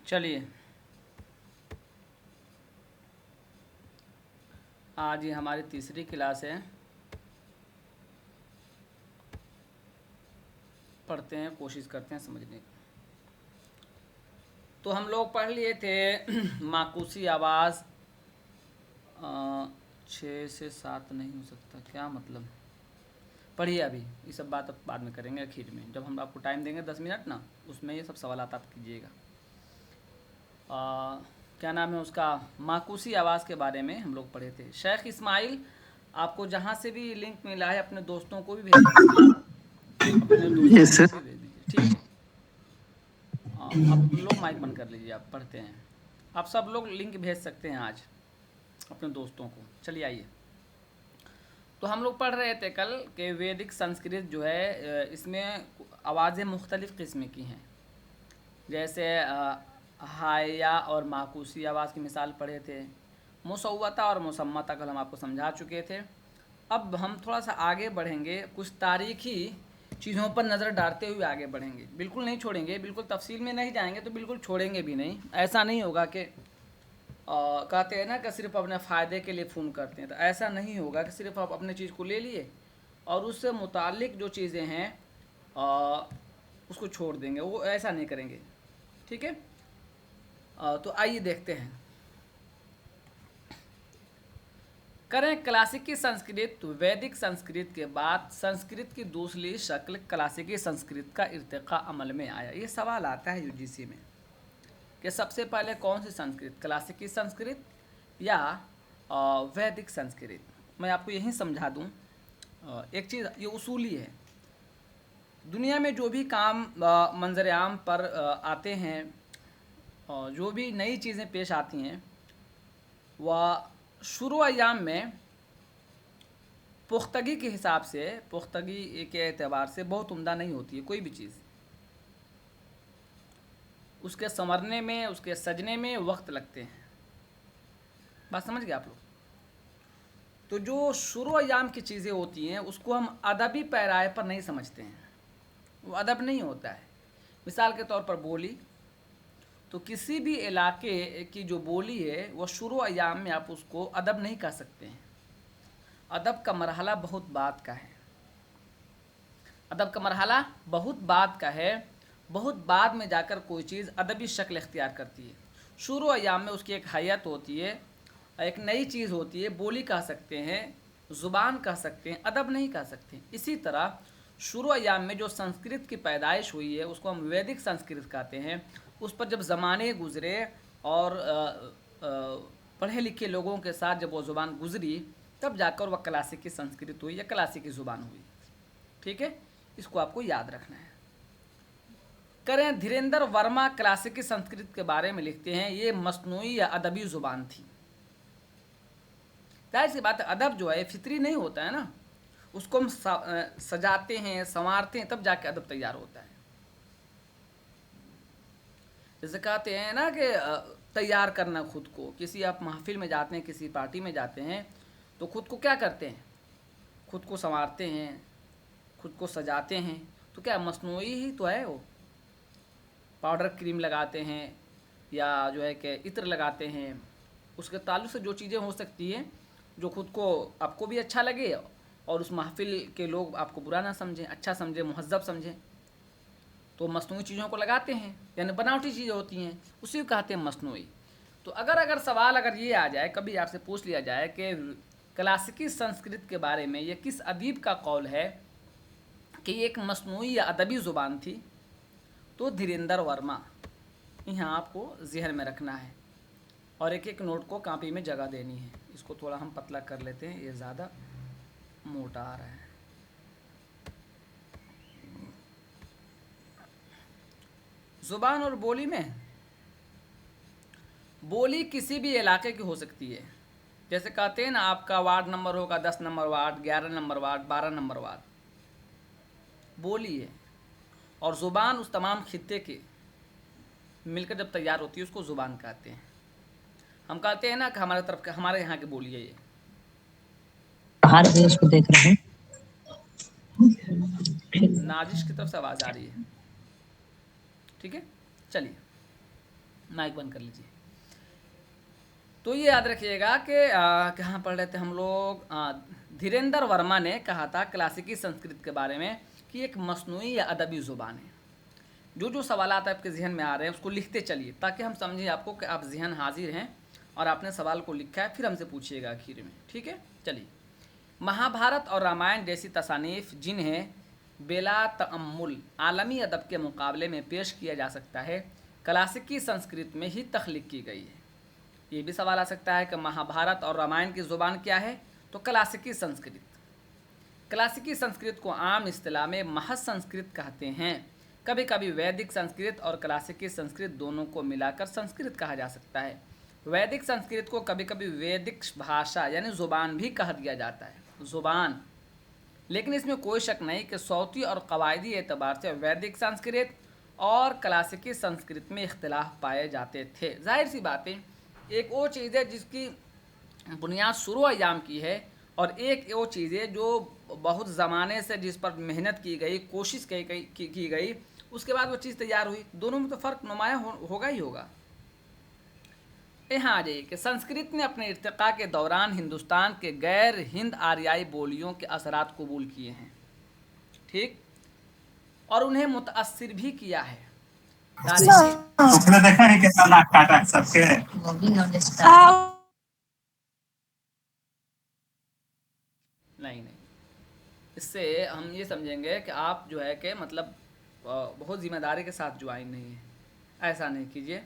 चलिए, आज ये हमारी तीसरी क्लास है। पढ़ते हैं, कोशिश करते हैं समझने की। तो हम लोग पढ़ लिए थे माकूसी आवाज़। 6 से 7 नहीं हो सकता, क्या मतलब? पढ़िए, अभी ये सब बात अब बाद में करेंगे, आखिर में जब हम आपको टाइम देंगे 10 मिनट ना, उसमें ये सब सवालात आप कीजिएगा। क्या नाम है उसका, माकूसी आवाज़ के बारे में हम लोग पढ़े थे। शेख इस्माइल, आपको जहाँ से भी लिंक मिला है अपने दोस्तों को भी भेज दीजिए, अपने दोस्तों यस को सर। भी भेज दीजिए, ठीक है। अब लोग माइक बंद कर लीजिए, आप पढ़ते हैं। आप सब लोग लिंक भेज सकते हैं आज अपने दोस्तों को। चलिए आइए। तो हम लोग पढ़ रहे थे कल कि वैदिक संस्कृत जो है, इसमें आवाज़ें मुख्तलिफ़ किस्म की हैं। जैसे हाया और माकूसी आवाज़ की मिसाल पढ़े थे। मुसव्वता और मुसम्मता कल हम आपको समझा चुके थे। अब हम थोड़ा सा आगे बढ़ेंगे, कुछ तारीखी चीज़ों पर नज़र डालते हुए आगे बढ़ेंगे। बिल्कुल नहीं छोड़ेंगे, बिल्कुल तफसील में नहीं जाएंगे, तो बिल्कुल छोड़ेंगे भी नहीं। ऐसा नहीं होगा कि कहते हैं ना कि सिर्फ अपने फ़ायदे के लिए फ़ोन करते हैं, तो ऐसा नहीं होगा कि सिर्फ आप अपने चीज़ को ले लिए और उससे मुतालिक जो चीज़ें हैं उसको छोड़ देंगे। वो ऐसा नहीं करेंगे, ठीक है। तो आइए देखते हैं। करें क्लासिकी संस्कृत। वैदिक संस्कृत के बाद संस्कृत की दूसरी शक्ल क्लासिकी संस्कृत का इर्तिका अमल में आया। ये सवाल आता है यूजीसी में कि सबसे पहले कौन सी संस्कृत, क्लासिकी संस्कृत या वैदिक संस्कृत। मैं आपको यही समझा दूं, एक चीज़ ये उसूली है। दुनिया में जो भी काम मंजर आम पर आते हैं, जो भी नई चीज़ें पेश आती हैं, वह शुरू अयाम में पुख्तगी के हिसाब से, पुख्तगी के एतबार से बहुत उम्दा नहीं होती है कोई भी चीज़। उसके संवरने में, उसके सजने में वक्त लगते हैं। बात समझ गए आप लोग? तो जो शुरू अयाम की चीज़ें होती हैं उसको हम अदबी पैराए पर नहीं समझते हैं, वो अदब नहीं होता है। मिसाल के तौर पर बोली, तो किसी भी इलाके की जो बोली है वह शुरू अयाम में आप उसको अदब नहीं कह सकते हैं। अदब का मरहला बहुत बाद का है। अदब का मरहला बहुत बाद का है। बहुत बाद में जाकर कोई चीज़ अदबी शक्ल इख्तियार करती है। शुरू अयाम में उसकी एक हैत होती है, एक नई चीज़ होती है। बोली कह सकते हैं, ज़ुबान कह सकते हैं, अदब नहीं कह सकते। इसी तरह शुरू अयाम में जो संस्कृत की पैदाइश हुई है उसको हम वैदिक संस्कृत कहते हैं। उस पर जब ज़माने गुज़रे और पढ़े लिखे लोगों के साथ जब वो ज़ुबान गुज़री, तब जाकर वह क्लासिकी संस्कृत हुई या क्लासिकी ज़ुबान हुई, ठीक है। इसको आपको याद रखना है। करें धीरेन्द्र वर्मा क्लासिकी संस्कृत के बारे में लिखते हैं, ये मसनूई या अदबी ज़ुबान थी। जाहिर सी बात है, अदब जो है फितरी नहीं होता है ना, उसको हम सजाते हैं, संवारते हैं, तब जाके अदब तैयार होता है। जैसे कहते हैं ना कि तैयार करना खुद को। किसी आप महफिल में जाते हैं, किसी पार्टी में जाते हैं, तो खुद को क्या करते हैं? खुद को संवारते हैं, खुद को सजाते हैं। तो क्या मसनूई ही तो है वो। पाउडर क्रीम लगाते हैं या जो है कि इत्र लगाते हैं, उसके ताल्लुक से जो चीज़ें हो सकती हैं जो खुद को, आपको भी अच्छा लगे और उस महफिल के लोग आपको बुरा ना समझें, अच्छा समझें, मुहज़्ज़ब समझें, तो मसनूई चीज़ों को लगाते हैं। यानी बनावटी चीज़ें होती हैं, उसी को कहते हैं मसनूई। तो अगर सवाल अगर ये आ जाए, कभी आपसे पूछ लिया जाए कि क्लासिकी संस्कृत के बारे में ये किस अदीब का कौल है कि ये एक मसनूई या अदबी ज़ुबान थी, तो धीरेन्द्र वर्मा। यहाँ आपको जहन में रखना है और एक एक नोट को कॉपी में जगह देनी है। इसको थोड़ा हम पतला कर लेते हैं, ये ज़्यादा मोटा आ रहा है। ज़ुबान और बोली में, बोली किसी भी इलाके की हो सकती है। जैसे कहते हैं ना, आपका वार्ड नंबर होगा 10 number ward, 11 number ward, 12 number ward, बोली है। और ज़ुबान उस तमाम खित्ते के मिलकर जब तैयार होती है उसको ज़ुबान कहते हैं। हम कहते हैं ना कि हमारे तरफ, हमारे यहाँ की बोली है ये। बाहर भी उसको देख रहे हैं। नाजिश की तरफ से आवाज़ आ रही है, ठीक है। चलिए, माइक बंद कर लीजिए। तो ये याद रखिएगा कि कहाँ पढ़ रहे थे हम लोग, धीरेन्द्र वर्मा ने कहा था क्लासिकी संस्कृत के बारे में कि एक मसनूई या अदबी ज़ुबान है। जो जो सवालात आपके जहन में आ रहे हैं उसको लिखते चलिए, ताकि हम समझें आपको कि आप जहन हाजिर हैं और आपने सवाल को लिखा है, फिर हमसे पूछिएगा आखिर में, ठीक है। चलिए, महाभारत और रामायण जैसी तसानीफ जिन्हें बेला तअम्मुल आलमी अदब के मुकाबले में पेश किया जा सकता है, क्लासिकी संस्कृत में ही तख्लीक की गई है। ये भी सवाल आ सकता है कि महाभारत और रामायण की ज़ुबान क्या है, तो क्लासिकी संस्कृत। क्लासिकी संस्कृत को आम इस्तिलाह में महज संस्कृत कहते हैं। कभी कभी वैदिक संस्कृत और क्लासिकी संस्कृत दोनों को मिलाकर संस्कृत कहा जा सकता है। वैदिक संस्कृत को कभी कभी वैदिक भाषा यानी ज़ुबान भी कह दिया जाता है, ज़ुबान। लेकिन इसमें कोई शक नहीं कि सौती और कवायदी एतबार से वैदिक संस्कृत और क्लासिकी संस्कृत में इख्तिलाफ पाए जाते थे। जाहिर सी बात है, एक वो चीज़ है जिसकी बुनियाद शुरू अयाम की है, और एक वो चीज़ है जो बहुत ज़माने से जिस पर मेहनत की गई, कोशिश की गई, उसके बाद वो चीज़ तैयार हुई। दोनों में तो फ़र्क नुमायाँ होगा ही होगा। यहाँ आ जाइए कि संस्कृत ने अपने इर्तिक़ा के दौरान हिंदुस्तान के गैर हिंद आर्याई बोलियों के असरात कबूल किए हैं, ठीक, और उन्हें मुतअस्सिर भी किया है। तुमने देखा है कितना नाक काटा सबके। नहीं, इससे हम ये समझेंगे कि आप जो है कि मतलब बहुत ज़िम्मेदारी के साथ ज्वाइन नहीं है। ऐसा नहीं कीजिए।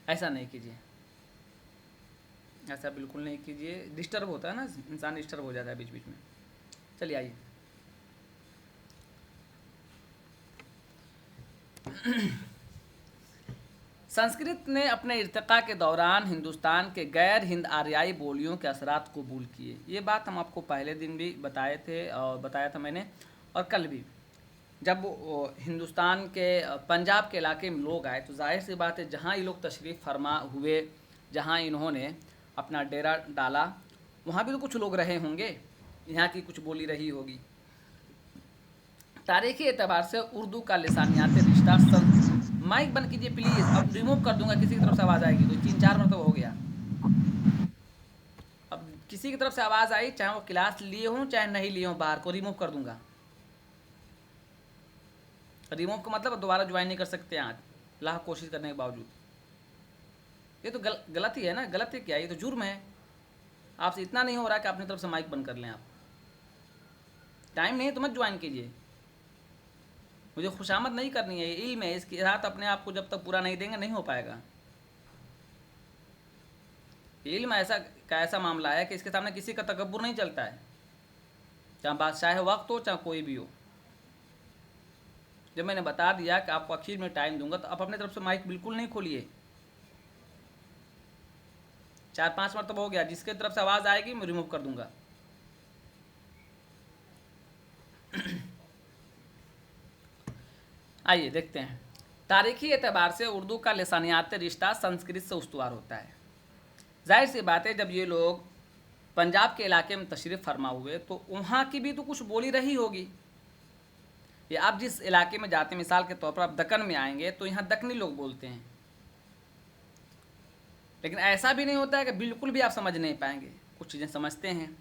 ऐसा नहीं कीजिए, ऐसा बिल्कुल नहीं कीजिए। डिस्टर्ब होता है ना, इंसान डिस्टर्ब हो जाता है बीच बीच में। चलिए आइए, संस्कृत ने अपने इर्तिक़ा के दौरान हिंदुस्तान के गैर हिंद आर्याई बोलियों के असरात कबूल किए। ये बात हम आपको पहले दिन भी बताए थे और बताया था मैंने, और कल भी। जब हिंदुस्तान के पंजाब के इलाके में लोग आए, तो जाहिर सी बात है जहाँ ये लोग तशरीफ़ फरमा हुए, जहाँ इन्होंने अपना डेरा डाला, वहाँ भी तो कुछ लोग रहे होंगे, यहाँ की कुछ बोली रही होगी। तारीख़ी एतबार से उर्दू का लिसानियात रिश्ता माइक बंद कीजिए प्लीज़, अब रिमूव कर दूंगा, किसी की तरफ से आवाज़ आएगी तो 3-4 मरतबा हो गया। अब किसी की तरफ से आवाज़ आई, चाहे वो क्लास लिए हों चाहे नहीं लिए हों, बाहर को रिमूव कर दूंगा। रिमूव का मतलब दोबारा ज्वाइन नहीं कर सकते आज, लाख कोशिश करने के बावजूद। ये तो गलत ही है ना, गलत है क्या, ये तो जुर्म है। आपसे इतना नहीं हो रहा कि अपनी तरफ से माइक बंद कर लें। आप टाइम नहीं है तो मत ज्वाइन कीजिए। मुझे खुशामद नहीं करनी है, ये इल्म है, इसके साथ अपने आप को जब तक पूरा नहीं देंगे नहीं हो पाएगा। इल्म ऐसा का ऐसा मामला है कि इसके सामने किसी का तकब्बुर नहीं चलता है, चाहे बादशाह वक्त हो चाहे कोई भी हो। जब मैंने बता दिया कि आपको आखिर में टाइम दूंगा, तो आप अपने तरफ से माइक बिल्कुल नहीं खोलिए। 4-5 मरतबा हो गया, जिसके तरफ से आवाज़ आएगी मैं रिमूव कर दूंगा। आइए देखते हैं। तारीख़ी एतबार से उर्दू का लिसानियात रिश्ता संस्कृत से उस्तवार होता है। जाहिर सी बात है, जब ये लोग पंजाब के इलाके में तशरीफ़ फरमा हुए तो वहाँ की भी तो कुछ बोली रही होगी। ये आप जिस इलाके में जाते हैं, मिसाल के तौर पर आप दक्कन में आएंगे तो यहाँ दक्कनी लोग बोलते हैं, लेकिन ऐसा भी नहीं होता है कि बिल्कुल भी आप समझ नहीं पाएंगे। कुछ चीज़ें समझते हैं,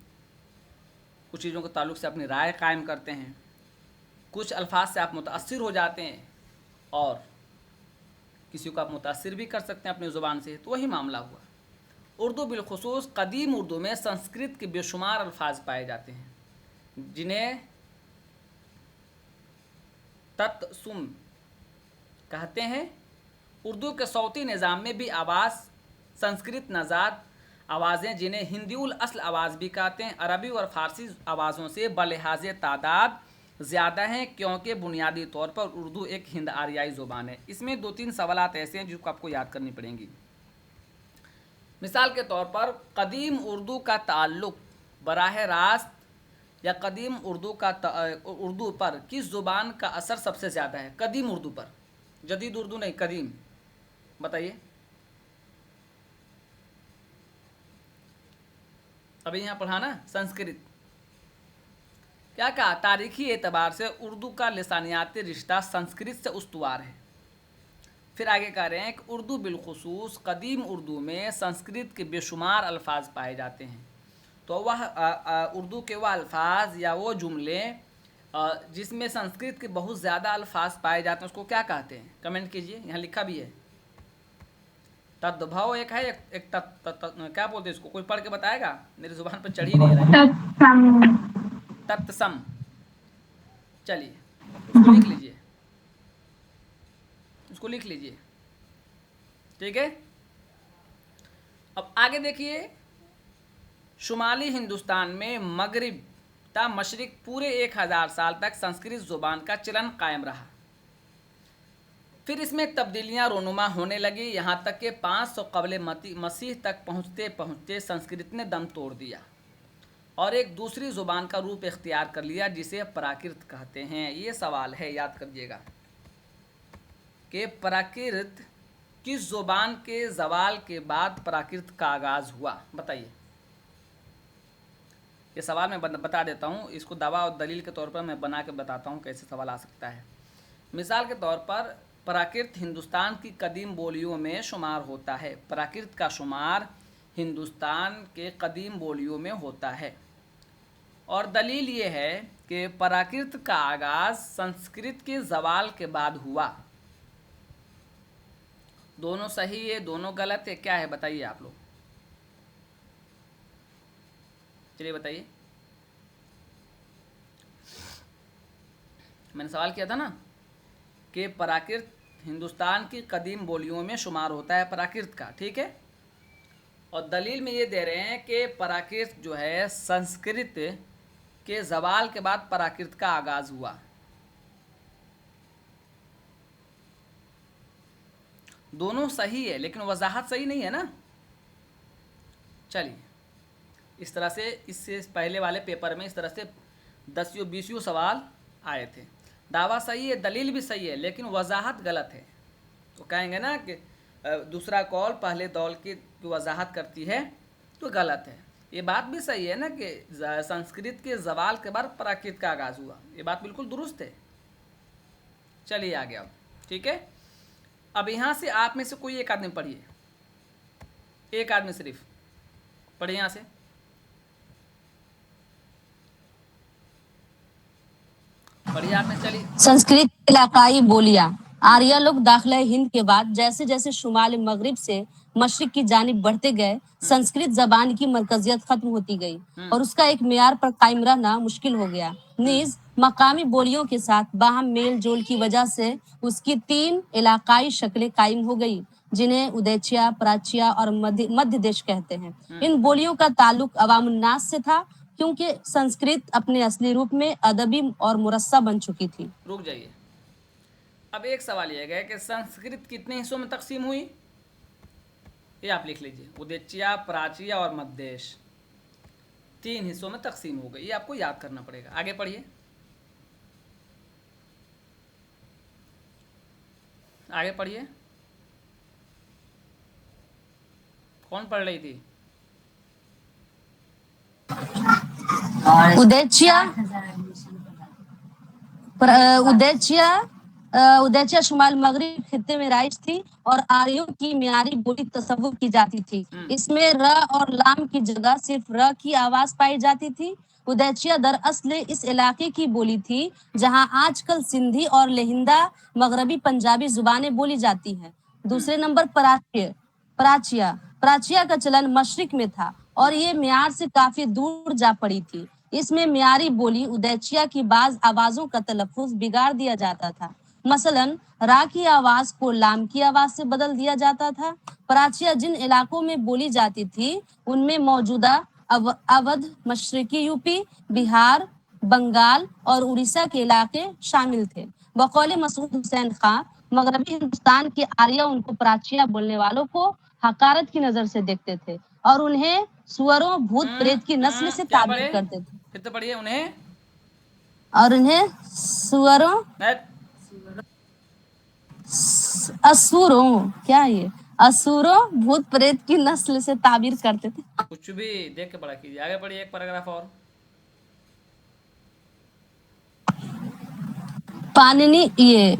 कुछ चीज़ों के ताल्लुक़ से अपनी राय कायम करते हैं, कुछ अल्फाज से आप मुतासिर हो जाते हैं, और किसी को आप मुतासिर भी कर सकते हैं अपनी ज़ुबान से। तो वही मामला हुआ। उर्दू बिलखुसूस कदीम उर्दू में संस्कृत के बेशुमार अल्फाज पाए जाते हैं जिन्हें तत्सुम कहते हैं। उर्दू के सौती निज़ाम में भी आवाज़ संस्कृत नज़ाद आवाज़ें, जिन्हें हिंदी उल असल आवाज़ भी कहते हैं, अरबी और फ़ारसी आवाज़ों से बलिहाज तादाद ज़्यादा हैं, क्योंकि बुनियादी तौर पर उर्दू एक हिंद आर्याई ज़ुबान है। इसमें 2-3 सवालात ऐसे हैं जिसको आपको याद करनी पड़ेंगी। मिसाल के तौर पर कदीम उर्दू का ताल्लुक़ बराह रास्त या कदीम उर्दू पर किस ज़ुबान का असर सबसे ज़्यादा है? कदीम उर्दू पर, जदीद उर्दू नहीं, कदीम। बताइए। अभी यहाँ पढ़ा ना संस्कृत। क्या कहा, तारीखी एतबार से उर्दू का लिसानियाती रिश्ता संस्कृत से उस्तवार है। फिर आगे कह रहे हैं कि उर्दू बिलखुसूस कदीम उर्दू में संस्कृत के बेशुमार अल्फाज पाए जाते हैं। तो वह उर्दू के वह अल्फाज या वो जुमले जिसमें संस्कृत के बहुत ज़्यादा अल्फाज पाए जाते हैं उसको क्या कहते हैं, कमेंट कीजिए। यहाँ लिखा भी है। तद्भव एक है, एक क्या बोलते हैं इसको, कोई पढ़ के बताएगा, मेरी जुबान पर चढ़ ही नहीं रहा है। तत्सम। चलिए उसको लिख लीजिए, उसको लिख लीजिए, ठीक है। अब आगे देखिए, शुमाली हिंदुस्तान में मगरिब ता मशरिक पूरे 1000 साल तक संस्कृत ज़ुबान का चलन कायम रहा। फिर इसमें तब्दीलियां रोनुमा होने लगी, यहाँ तक कि 500 कबले मसीह तक पहुँचते पहुँचते संस्कृत ने दम तोड़ दिया और एक दूसरी ज़ुबान का रूप इख्तियार कर लिया जिसे प्राकृत कहते हैं। ये सवाल है, याद करिएगा कि प्राकृत किस ज़ुबान के ज़वाल के बाद प्राकृत का आगाज़ हुआ, बताइए। ये सवाल मैं बता देता हूँ, इसको दवा और दलील के तौर पर मैं बना के बताता हूँ कैसे सवाल आ सकता है। मिसाल के तौर पर प्राकृत हिंदुस्तान की कदीम बोलियों में शुमार होता है। प्राकृत का शुमार हिंदुस्तान के कदीम बोलियों में होता है और दलील ये है कि प्राकृत का आगाज़ संस्कृत के ज़वाल के बाद हुआ। दोनों सही है, दोनों गलत है, क्या है बताइए आप लोग, चलिए बताइए। मैंने सवाल किया था ना कि प्राकृत हिंदुस्तान की कदीम बोलियों में शुमार होता है प्राकृत का, ठीक है। और दलील में ये दे रहे हैं कि प्राकृत जो है संस्कृत के ज़वाल के बाद प्राकृत का आगाज़ हुआ। दोनों सही है लेकिन वजाहत सही नहीं है ना। चलिए, इस तरह से इससे पहले वाले पेपर में इस तरह से 10-20 सवाल आए थे। दावा सही है, दलील भी सही है, लेकिन वजाहत गलत है। तो कहेंगे ना कि दूसरा कॉल पहले दौल की वजाहत करती है तो गलत है। ये बात भी सही है ना कि संस्कृत के ज़वाल के बाद प्राकृत का आगाज़ हुआ, ये बात बिल्कुल दुरुस्त है। चलिए आगे अब, ठीक है। अब यहाँ से आप में से कोई एक आदमी पढ़िए, एक आदमी सिर्फ पढ़िए यहाँ से। पढ़िए आप में, चलिए। संस्कृत इलाकाई बोलियां। आर्य लोग दाखिला हिंद के बाद जैसे जैसे शुमाल मगरिब से मशरिक की जानिब बढ़ते गए, संस्कृत जबान की मरकजियत खत्म होती गई और उसका एक मेयार पर कायम रहना मुश्किल हो गया। नीज मकामी बोलियों के साथ बाहम मेल जोल की वजह से उसकी 3 इलाकाई शक्लें कायम हो गई, जिन्हें उदैचिया, प्राचिया और मध्य देश कहते हैं। इन बोलियों का ताल्लुक अवामुन्नास से था क्योंकि संस्कृत अपने असली रूप में अदबी और मुरस्सा बन चुकी थी। रुक जाइए, अब एक सवाल यह है कि संस्कृत कितने हिस्सों में तकसीम हुई, ये आप लिख लीजिए। उदैचिया, प्राचिया और मध्यदेश 3 हिस्सों में तकसीम हो गई, ये आपको याद करना पड़ेगा। आगे पढ़िए, आगे पढ़िए। कौन पढ़ रही थी? उदैचिया शुमाल मगरिब खित्ते में राइज थी और आर्यों की मियारी बोली तसव्वुर की जाती थी। इसमें र और लाम की जगह सिर्फ र की आवाज पाई जाती थी। उदैचिया दरअसल इस इलाके की बोली थी जहां आजकल सिंधी और लेहिंदा मगरबी पंजाबी जुबानें बोली जाती हैं। दूसरे नंबर प्राचिया का चलन मशरिक में था और ये मियार से काफी दूर जा पड़ी थी। इसमें मियारी बोली उदैचिया की बाज आवाजों का तलफ्फुज बिगाड़ दिया जाता था। मसलन रा की आवाज को लाम की आवाज से बदल दिया जाता था। प्राचिया जिन इलाकों में बोली जाती थी उनमें मौजूदा अवध, मशरकी यूपी, बिहार, बंगाल और उड़ीसा के इलाके शामिल थे। बकौले मसूद हुसैन खां, मगरबी हिंदुस्तान के आर्य उनको प्राचिया बोलने वालों को हकारत की नजर से देखते थे और उन्हें सुअरों, भूत प्रेत की नस्ल से ताबीर करते थे। फिर तो पढ़िए, उन्हें सुअरों, असुरों, क्या ये असुरों भूत प्रेत की नस्ल से ताबीर करते थे। कुछ भी देख के पढ़ा कीजिए। आगे पढ़िए, एक पैराग्राफ और। पाणिनि ये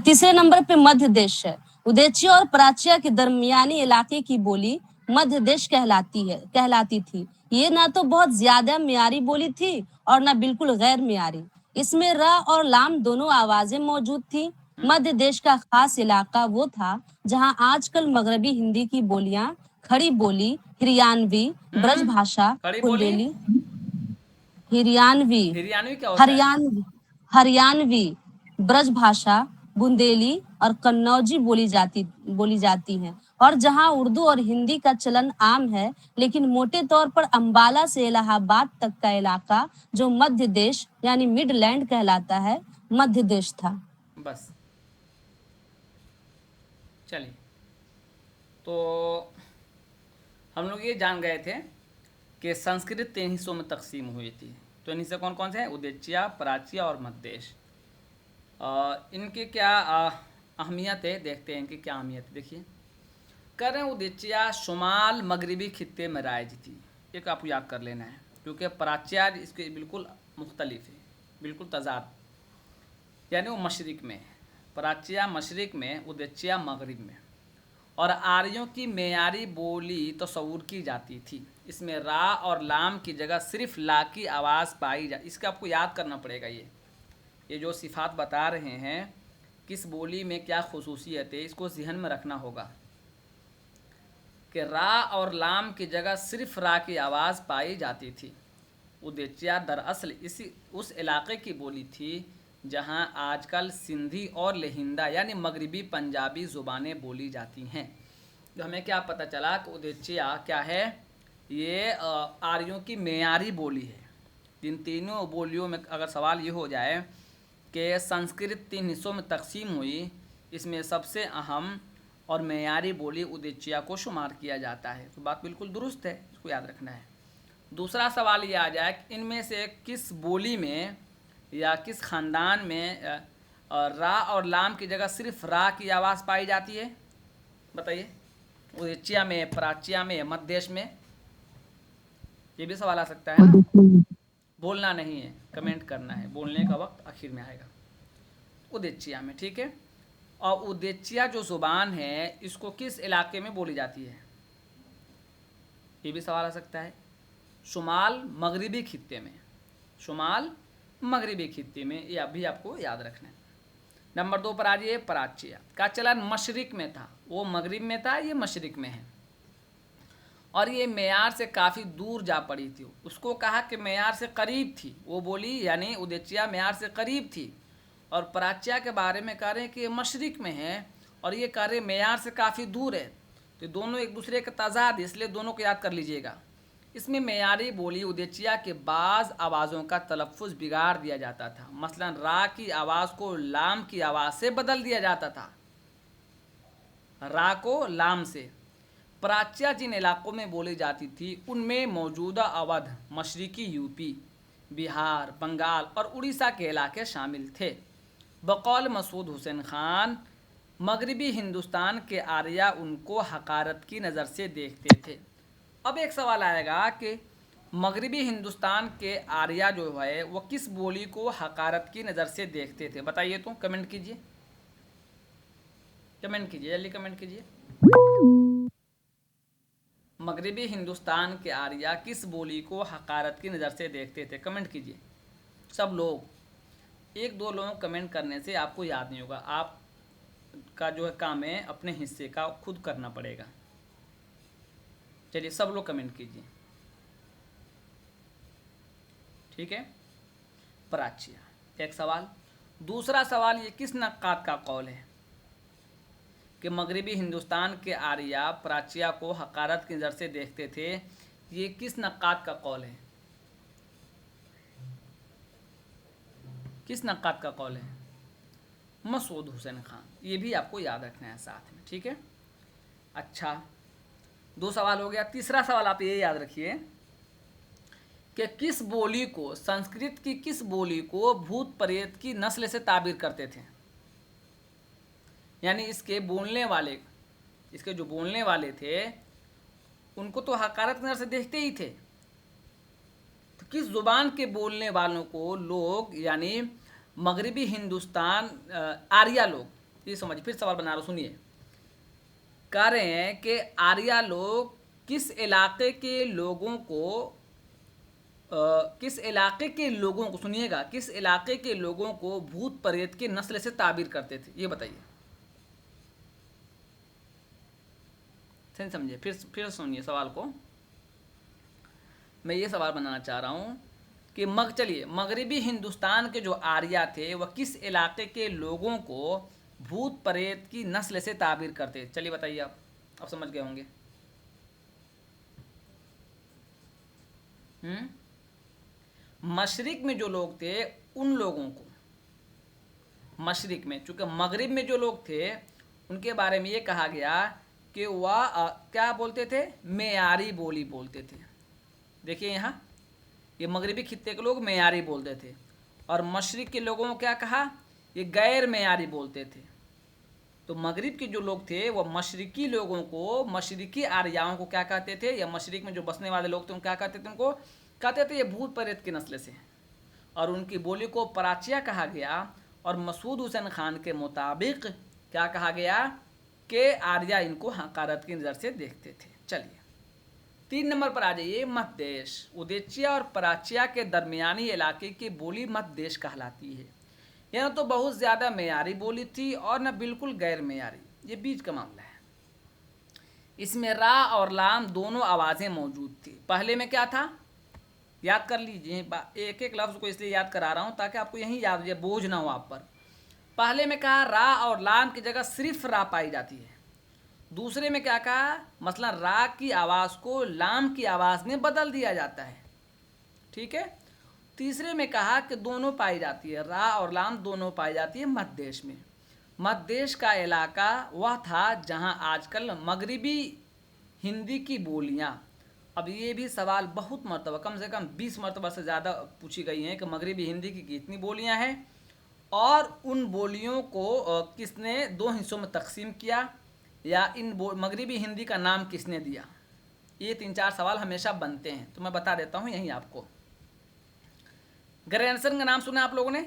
तीसरे नंबर पे मध्य देश है। उदेची और प्राच्या के दरमियानी इलाके की बोली मध्य देश कहलाती थी। ये ना तो बहुत ज्यादा मियारी बोली थी और ना बिल्कुल गैर मियारी। इसमें र और लाम दोनों आवाजें मौजूद थी। मध्य देश का खास इलाका वो था जहां आजकल मगरबी हिंदी की बोलियां खड़ी बोली, हिरियानवी, ब्रज भाषा, खड़ी बोली, बुंदेली, हिरियानवी हिरियानवी क्या होता है? हरियाणवी, ब्रज भाषा, बुंदेली और कन्नौजी बोली जाती हैं। और जहां उर्दू और हिंदी का चलन आम है, लेकिन मोटे तौर पर अंबाला से इलाहाबाद तक का इलाका जो मध्य देश यानी मिडलैंड कहलाता है, मध्य देश था। बस चलिए, तो हम लोग ये जान गए थे कि संस्कृत 3 हिस्सों में तकसीम हुई थी। तो इन हिस्से कौन कौन से हैं? उदेचिया, प्राच्या और मध्य देश। इनकी क्या अहमियत है, देखते हैं इनकी क्या अहमियत है। देखिए, कह रहे हैं उदेचिया शुमाल मगरबी खित्ते में राइज थी। एक आपको याद कर लेना है, क्योंकि प्राच्या इसके बिल्कुल मुख्तलिफ है, बिल्कुल तजाद, यानी वो मशरिक में है। प्राच्या मशरिक में, उदेचिया मगरिब में। और आर्यों की मेयारी बोली तस्वूर की जाती थी। इसमें रा और लाम की जगह सिर्फ ला की आवाज़ पाई जा। इसका आपको याद करना पड़ेगा। ये जो सिफात बता रहे हैं, किस बोली में क्या खुसूसियत है, इसको ज़हन में रखना होगा कि रा और लाम की जगह सिर्फ रा की आवाज़ पाई जाती थी। उदेचिया दरअसल इसी उस इलाके की बोली थी जहां आजकल सिंधी और लहिंदा यानी मगरिबी पंजाबी ज़ुबानें बोली जाती हैं। तो हमें क्या पता चला कि उदेचिया क्या है? ये आर्यों की मेयारी बोली है। इन तीनों बोलियों में अगर सवाल ये हो जाए कि संस्कृत 3 हिस्सों में तकसीम हुई, इसमें सबसे अहम और मेयारी बोली उदेचिया को शुमार किया जाता है, तो बात बिल्कुल दुरुस्त है, इसको याद रखना है। दूसरा सवाल ये आ जाए कि इनमें से किस बोली में या किस ख़ानदान में रा और लाम की जगह सिर्फ रा की आवाज़ पाई जाती है? बताइए। उदेचिया में, प्राच्या में, मध्य देश में? ये भी सवाल आ सकता है ना। बोलना नहीं है, कमेंट करना है। बोलने का वक्त आखिर में आएगा। उदेचिया में, ठीक है। और उदेचिया जो ज़ुबान है, इसको किस इलाके में बोली जाती है? ये भी सवाल आ सकता है। शुमाल मगरिबी खित्ते में, शुमाल मगरिबी खित्ते में, ये अभी आपको याद रखना है। नंबर 2 पर आ जाइए। प्राच्या का चलन मशरिक में था, वो मगरिब में था, ये मशरिक में है। और ये मेयार से काफ़ी दूर जा पड़ी थी। उसको कहा कि मेयार से करीब थी वो बोली, यानी उदेचिया मेयार से करीब थी। और प्राच्या के बारे में कह रहे हैं कि ये मशरिक में है, और ये कह रहे मेयार से काफ़ी दूर है। तो दोनों एक दूसरे के तजाद, इसलिए दोनों को याद कर लीजिएगा। इसमें मेयारी बोली उदेचिया के बाज़ आवाज़ों का तलफ़ुज़ बिगाड़ दिया जाता था। मसलन रा की आवाज़ को लाम की आवाज़ से बदल दिया जाता था, रा को लाम से। प्राच्या जिन इलाकों में बोली जाती थी, उनमें मौजूदा अवध, मशरिकी यूपी, बिहार, बंगाल और उड़ीसा के इलाके शामिल थे। बकौल मसूद हुसैन खान, मगरबी हिंदुस्तान के आर्या उनको हकारत की नज़र से देखते थे। अब एक सवाल आएगा कि मगरबी हिंदुस्तान के आर्या जो है वो किस बोली को हकारत की नज़र से देखते थे? बताइए, तो कमेंट कीजिए, कमेंट कीजिए, जल्दी कमेंट कीजिए। मगरबी हिंदुस्तान के आर्या किस बोली को हकारत की नज़र से देखते थे? कमेंट कीजिए सब लोग। 1-2 लोगों कमेंट करने से आपको याद नहीं होगा। आपका जो है काम है अपने हिस्से का खुद करना पड़ेगा। चलिए सब लोग कमेंट कीजिए, ठीक है। प्राच्या एक सवाल। दूसरा सवाल, ये किस नक्कात का कौल है कि मगरबी हिंदुस्तान के आर्या प्राच्या को हकारत की नज़र से देखते थे? ये किस नक्कात का कौल है? किस नक्कात का कौल है? मसूद हुसैन खान। ये भी आपको याद रखना है साथ में, ठीक है। अच्छा, 2 सवाल हो गया। तीसरा सवाल आप ये याद रखिए कि किस बोली को, संस्कृत की किस बोली को भूत प्रेत की नस्ल से ताबीर करते थे? यानी इसके बोलने वाले, इसके जो बोलने वाले थे उनको तो हकारत की नज़र से देखते ही थे। तो किस ज़ुबान के बोलने वालों को लोग यानी मगरबी हिंदुस्तान आर्या लोग, ये समझिए, फिर सवाल बना रहा हूँ, सुनिए। कह रहे हैं कि आर्या लोग किस इलाके के लोगों को किस इलाके के लोगों को, सुनिएगा, किस इलाके के लोगों को भूत प्रेत की नस्ल से ताबीर करते थे, ये बताइए। सही समझिए, फिर सुनिए सवाल को। मैं ये सवाल बनाना चाह रहा हूँ कि चलिए, मगरबी हिंदुस्तान के जो आर्या थे वह किस इलाके के लोगों को भूत प्रेत की नस्ल से ताबीर करते, चलिए बताइए। आप समझ गए होंगे। मशरिक में जो लोग थे उन लोगों को, मशरिक में, चूंकि मगरिब में जो लोग थे उनके बारे में ये कहा गया कि वह क्या बोलते थे, मेयारी बोली बोलते थे। देखिए यहाँ, ये मगरिबी खित्ते के लोग मेयारी बोलते थे, और मशरिक के लोगों को क्या कहा, ये गैर मेयारी बोलते थे। तो मगरिब के जो लोग थे वह मशरिकी लोगों को, मशरिकी आर्याओं को क्या कहते थे, या मशरिक में जो बसने वाले लोग थे उनको क्या कहते थे, उनको कहते थे ये भूत प्रेत की नस्ल से, और उनकी बोली को पराचिया कहा गया। और मसूद हुसैन खान के मुताबिक क्या कहा गया कि आर्या इनको हकारत की नज़र से देखते थे। चलिए 3 नंबर पर आ जाइए। मध्यदेश, उदेचिया और पराचिया के दरमियानी इलाके की बोली मध्यदेश कहलाती है। यह तो बहुत ज़्यादा मेयारी बोली थी और न बिल्कुल गैर मेयारी, ये बीच का मामला है। इसमें रा और लाम दोनों आवाज़ें मौजूद थी। पहले में क्या था, याद कर लीजिए, एक एक लफ्ज़ को इसलिए याद करा रहा हूँ ताकि आपको यही याद हो जाए, बोझ ना हो आप पर। पहले में कहा रा और लाम की जगह सिर्फ रा पाई जाती है। दूसरे में क्या कहा, मसलन रा की आवाज़ को लाम की आवाज़ में बदल दिया जाता है, ठीक है। तीसरे में कहा कि दोनों पाई जाती है, रा और लाम दोनों पाई जाती है मध्यदेश में। मध्यदेश का इलाका वह था जहाँ आजकल मगरिबी हिंदी की बोलियाँ, अब ये भी सवाल बहुत मरतबा, कम से कम 20 मरतबा से ज़्यादा पूछी गई हैं कि मगरिबी हिंदी की कितनी बोलियाँ हैं और उन बोलियों को किसने 2 हिस्सों में तकसीम किया, या इन मगरिबी हिंदी का नाम किसने दिया। ये 3-4 सवाल हमेशा बनते हैं, तो मैं बता देता हूँ यहीं आपको। ग्रैंडसन का नाम सुना आप लोगों ने?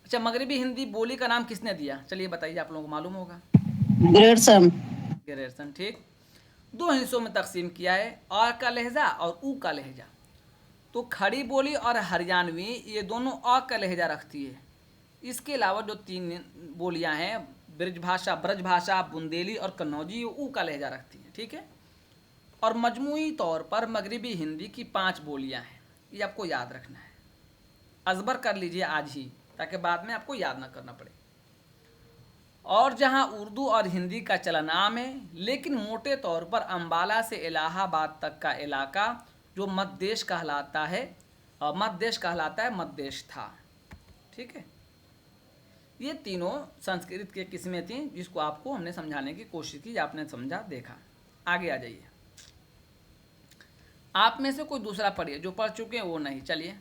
अच्छा, मगरिबी हिंदी बोली का नाम किसने दिया, चलिए बताइए, आप लोगों को मालूम होगा। ग्रैंडसन, ठीक। 2 हिस्सों में तकसीम किया है, और का लहजा और ऊ का लहजा। तो खड़ी बोली और हरियाणवी ये दोनों अ का लहजा रखती है। इसके अलावा जो 3 बोलियां हैं, ब्रजभाषा, बुंदेली और कन्नौजी, ऊ का लहजा रखती है, ठीक है। और मजमूई तौर पर मगरिबी हिंदी की 5 बोलियां हैं, ये आपको याद रखना है, अजबर कर लीजिए आज ही, ताकि बाद में आपको याद ना करना पड़े। और जहां उर्दू और हिंदी का चलन आम है, लेकिन मोटे तौर पर अम्बाला से इलाहाबाद तक का इलाका जो मध्यदेश कहलाता है, मध्यदेश था, ठीक है। ये तीनों संस्कृत की किस्में थीं जिसको आपको हमने समझाने की कोशिश की, आपने समझा, देखा। आगे आ जाइए। आप में से कोई दूसरा पढ़िए, जो पढ़ चुके हैं वो नहीं। चलिए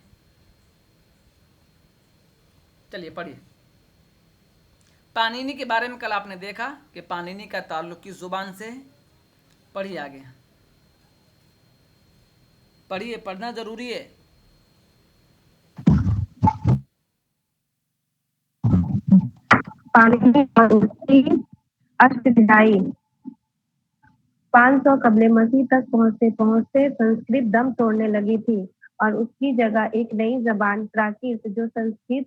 पढ़िए। पाणिनि के बारे में कल आपने देखा कि पाणिनि का ताल्लुक किस जुबान से है। पढ़िए आगे, पढ़िए, पढ़ना जरूरी है। पाणिनि अष्टध्यायी 500 कबले मसीह तक पहुंचते संस्कृत दम तोड़ने लगी थी और उसकी जगह एक नई जबान प्राकृत, जो संस्कृत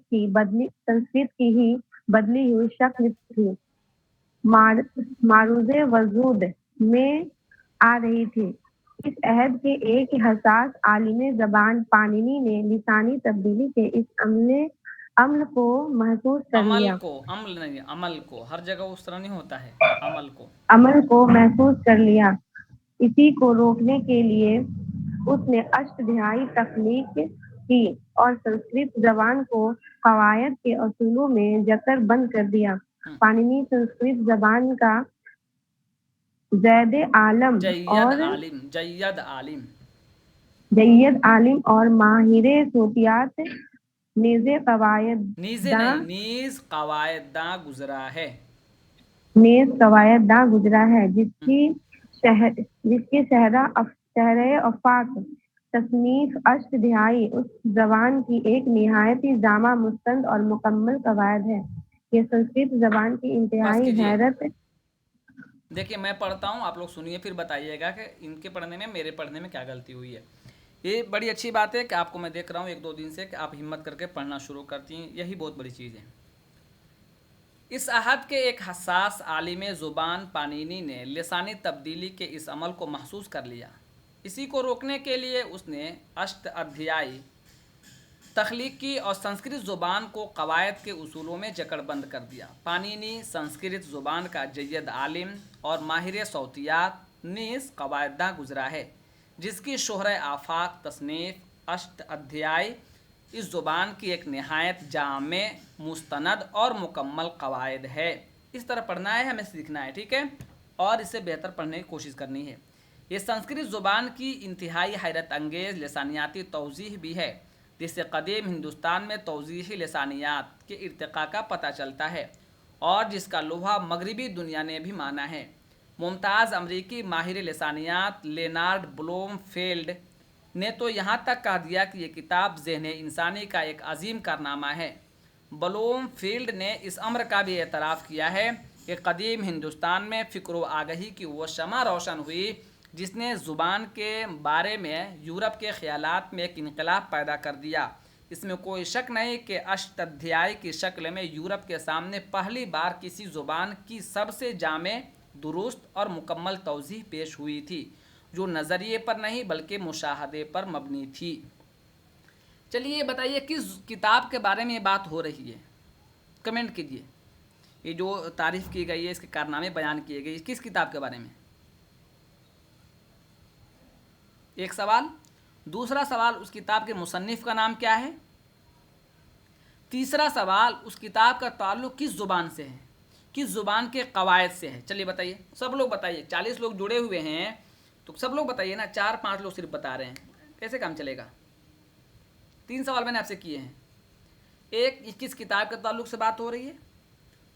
की ही बदली हुई शक्ल थी, मारूज़े वजूद में आ रही थी। इस अहद के एक हसास आलिमे जबान पाणिनि ने लिसानी तब्दीली के इस अमल को महसूस कर लिया। अमल नहीं, अमल को, हर जगह उस तरह नहीं होता है, अमल को महसूस कर लिया। इसी को रोकने के लिए उसने अष्टध्यायी तख्लीक की और संस्कृत जबान को कवायद के असूलों में जकड़ बंद कर दिया। पाणिनि संस्कृत जबान का जैद आलिम और माहिरे सूफियात नीज़ कवायद गुजरा है। नेस कवायद दा गुजरा है, जिसकी शहर अफाक तसनीफ अष्टध्यायी उस जबान की एक निहायत ही जामा मुस्तंद और मुकम्मल कवायद है। ये संस्कृत जबान की बस इंतहाई कीजिए। हैरत। देखिए मैं पढ़ता हूँ, आप लोग सुनिए, फिर बताइएगा कि इनके पढ़ने में मेरे पढ़ने में क्या गलती हुई है। ये बड़ी अच्छी बात है कि आपको मैं देख रहा हूँ 1-2 दिन से कि आप हिम्मत करके पढ़ना शुरू करती हैं, यही बहुत बड़ी चीज़ है। इस अहद के एक हसास आलिम ज़ुबान पानीनी ने लिसानी तब्दीली के इस अमल को महसूस कर लिया। इसी को रोकने के लिए उसने अष्ट अध्यायी तख्लीकी और संस्कृत ज़ुबान को कवायद के उसूलों में जकड़बंद कर दिया। पानीनी संस्कृत ज़ुबान का जय्यद आलिम और माहिर सौतियात नीस कवायदा गुजरा है, जिसकी शोहर आफाक तसनीफ़ अष्ट अध्याय इस ज़ुबान की एक नहायत जामे मुस्तनद और मुकम्मल कवायद है। इस तरह पढ़ना है, हमें सीखना है, ठीक है, और इससे बेहतर पढ़ने की कोशिश करनी है। ये संस्कृत ज़ुबान की इंतहाई हैरत अंगेज़ लसानियाती तौज़ीह भी है, जिससे कदीम हिंदुस्तान में तौज़ीही लसानियात के इर्तिक़ा का पता चलता है और जिसका लोहा मगरबी दुनिया ने भी माना है। मुमताज़ अमरीकी माहिर लसानियात लेनार्ड ब्लूमफील्ड ने तो यहाँ तक कह दिया कि ये किताब ज़हन इंसानी का एक अजीम कारनामा है। ब्लूमफील्ड ने इस अम्र का भी एतराफ़ किया है कि कदीम हिंदुस्तान में फ़िक्र व आगही की वो शमा रोशन हुई जिसने ज़ुबान के बारे में यूरोप के ख़यालात में एक इनकलाब पैदा कर दिया। इसमें कोई शक नहीं कि अष्टाध्यायी की शक्ल में यूरोप के सामने पहली बार किसी ज़ुबान की सबसे जामे, दुरुस्त और मुकम्मल तौज़ीह पेश हुई थी, जो नज़रिए पर नहीं बल्कि मुशाहदे पर मबनी थी। चलिए बताइए किस किताब के बारे में ये बात हो रही है, कमेंट कीजिए। ये जो तारीफ़ की गई है, इसके कारनामे बयान किए गए, किस किताब के बारे में? एक सवाल। दूसरा सवाल, उस किताब के मुसन्निफ़ का नाम क्या है? तीसरा सवाल, उस किताब का ताल्लुक़ किस ज़ुबान से है, किस ज़ुबान के कवायद से है? चलिए बताइए, सब लोग बताइए। 40 लोग जुड़े हुए हैं तो सब लोग बताइए ना, 4-5 लोग सिर्फ बता रहे हैं, कैसे काम चलेगा? 3 सवाल मैंने आपसे किए हैं। एक, किस किताब के ताल्लुक़ से बात हो रही है,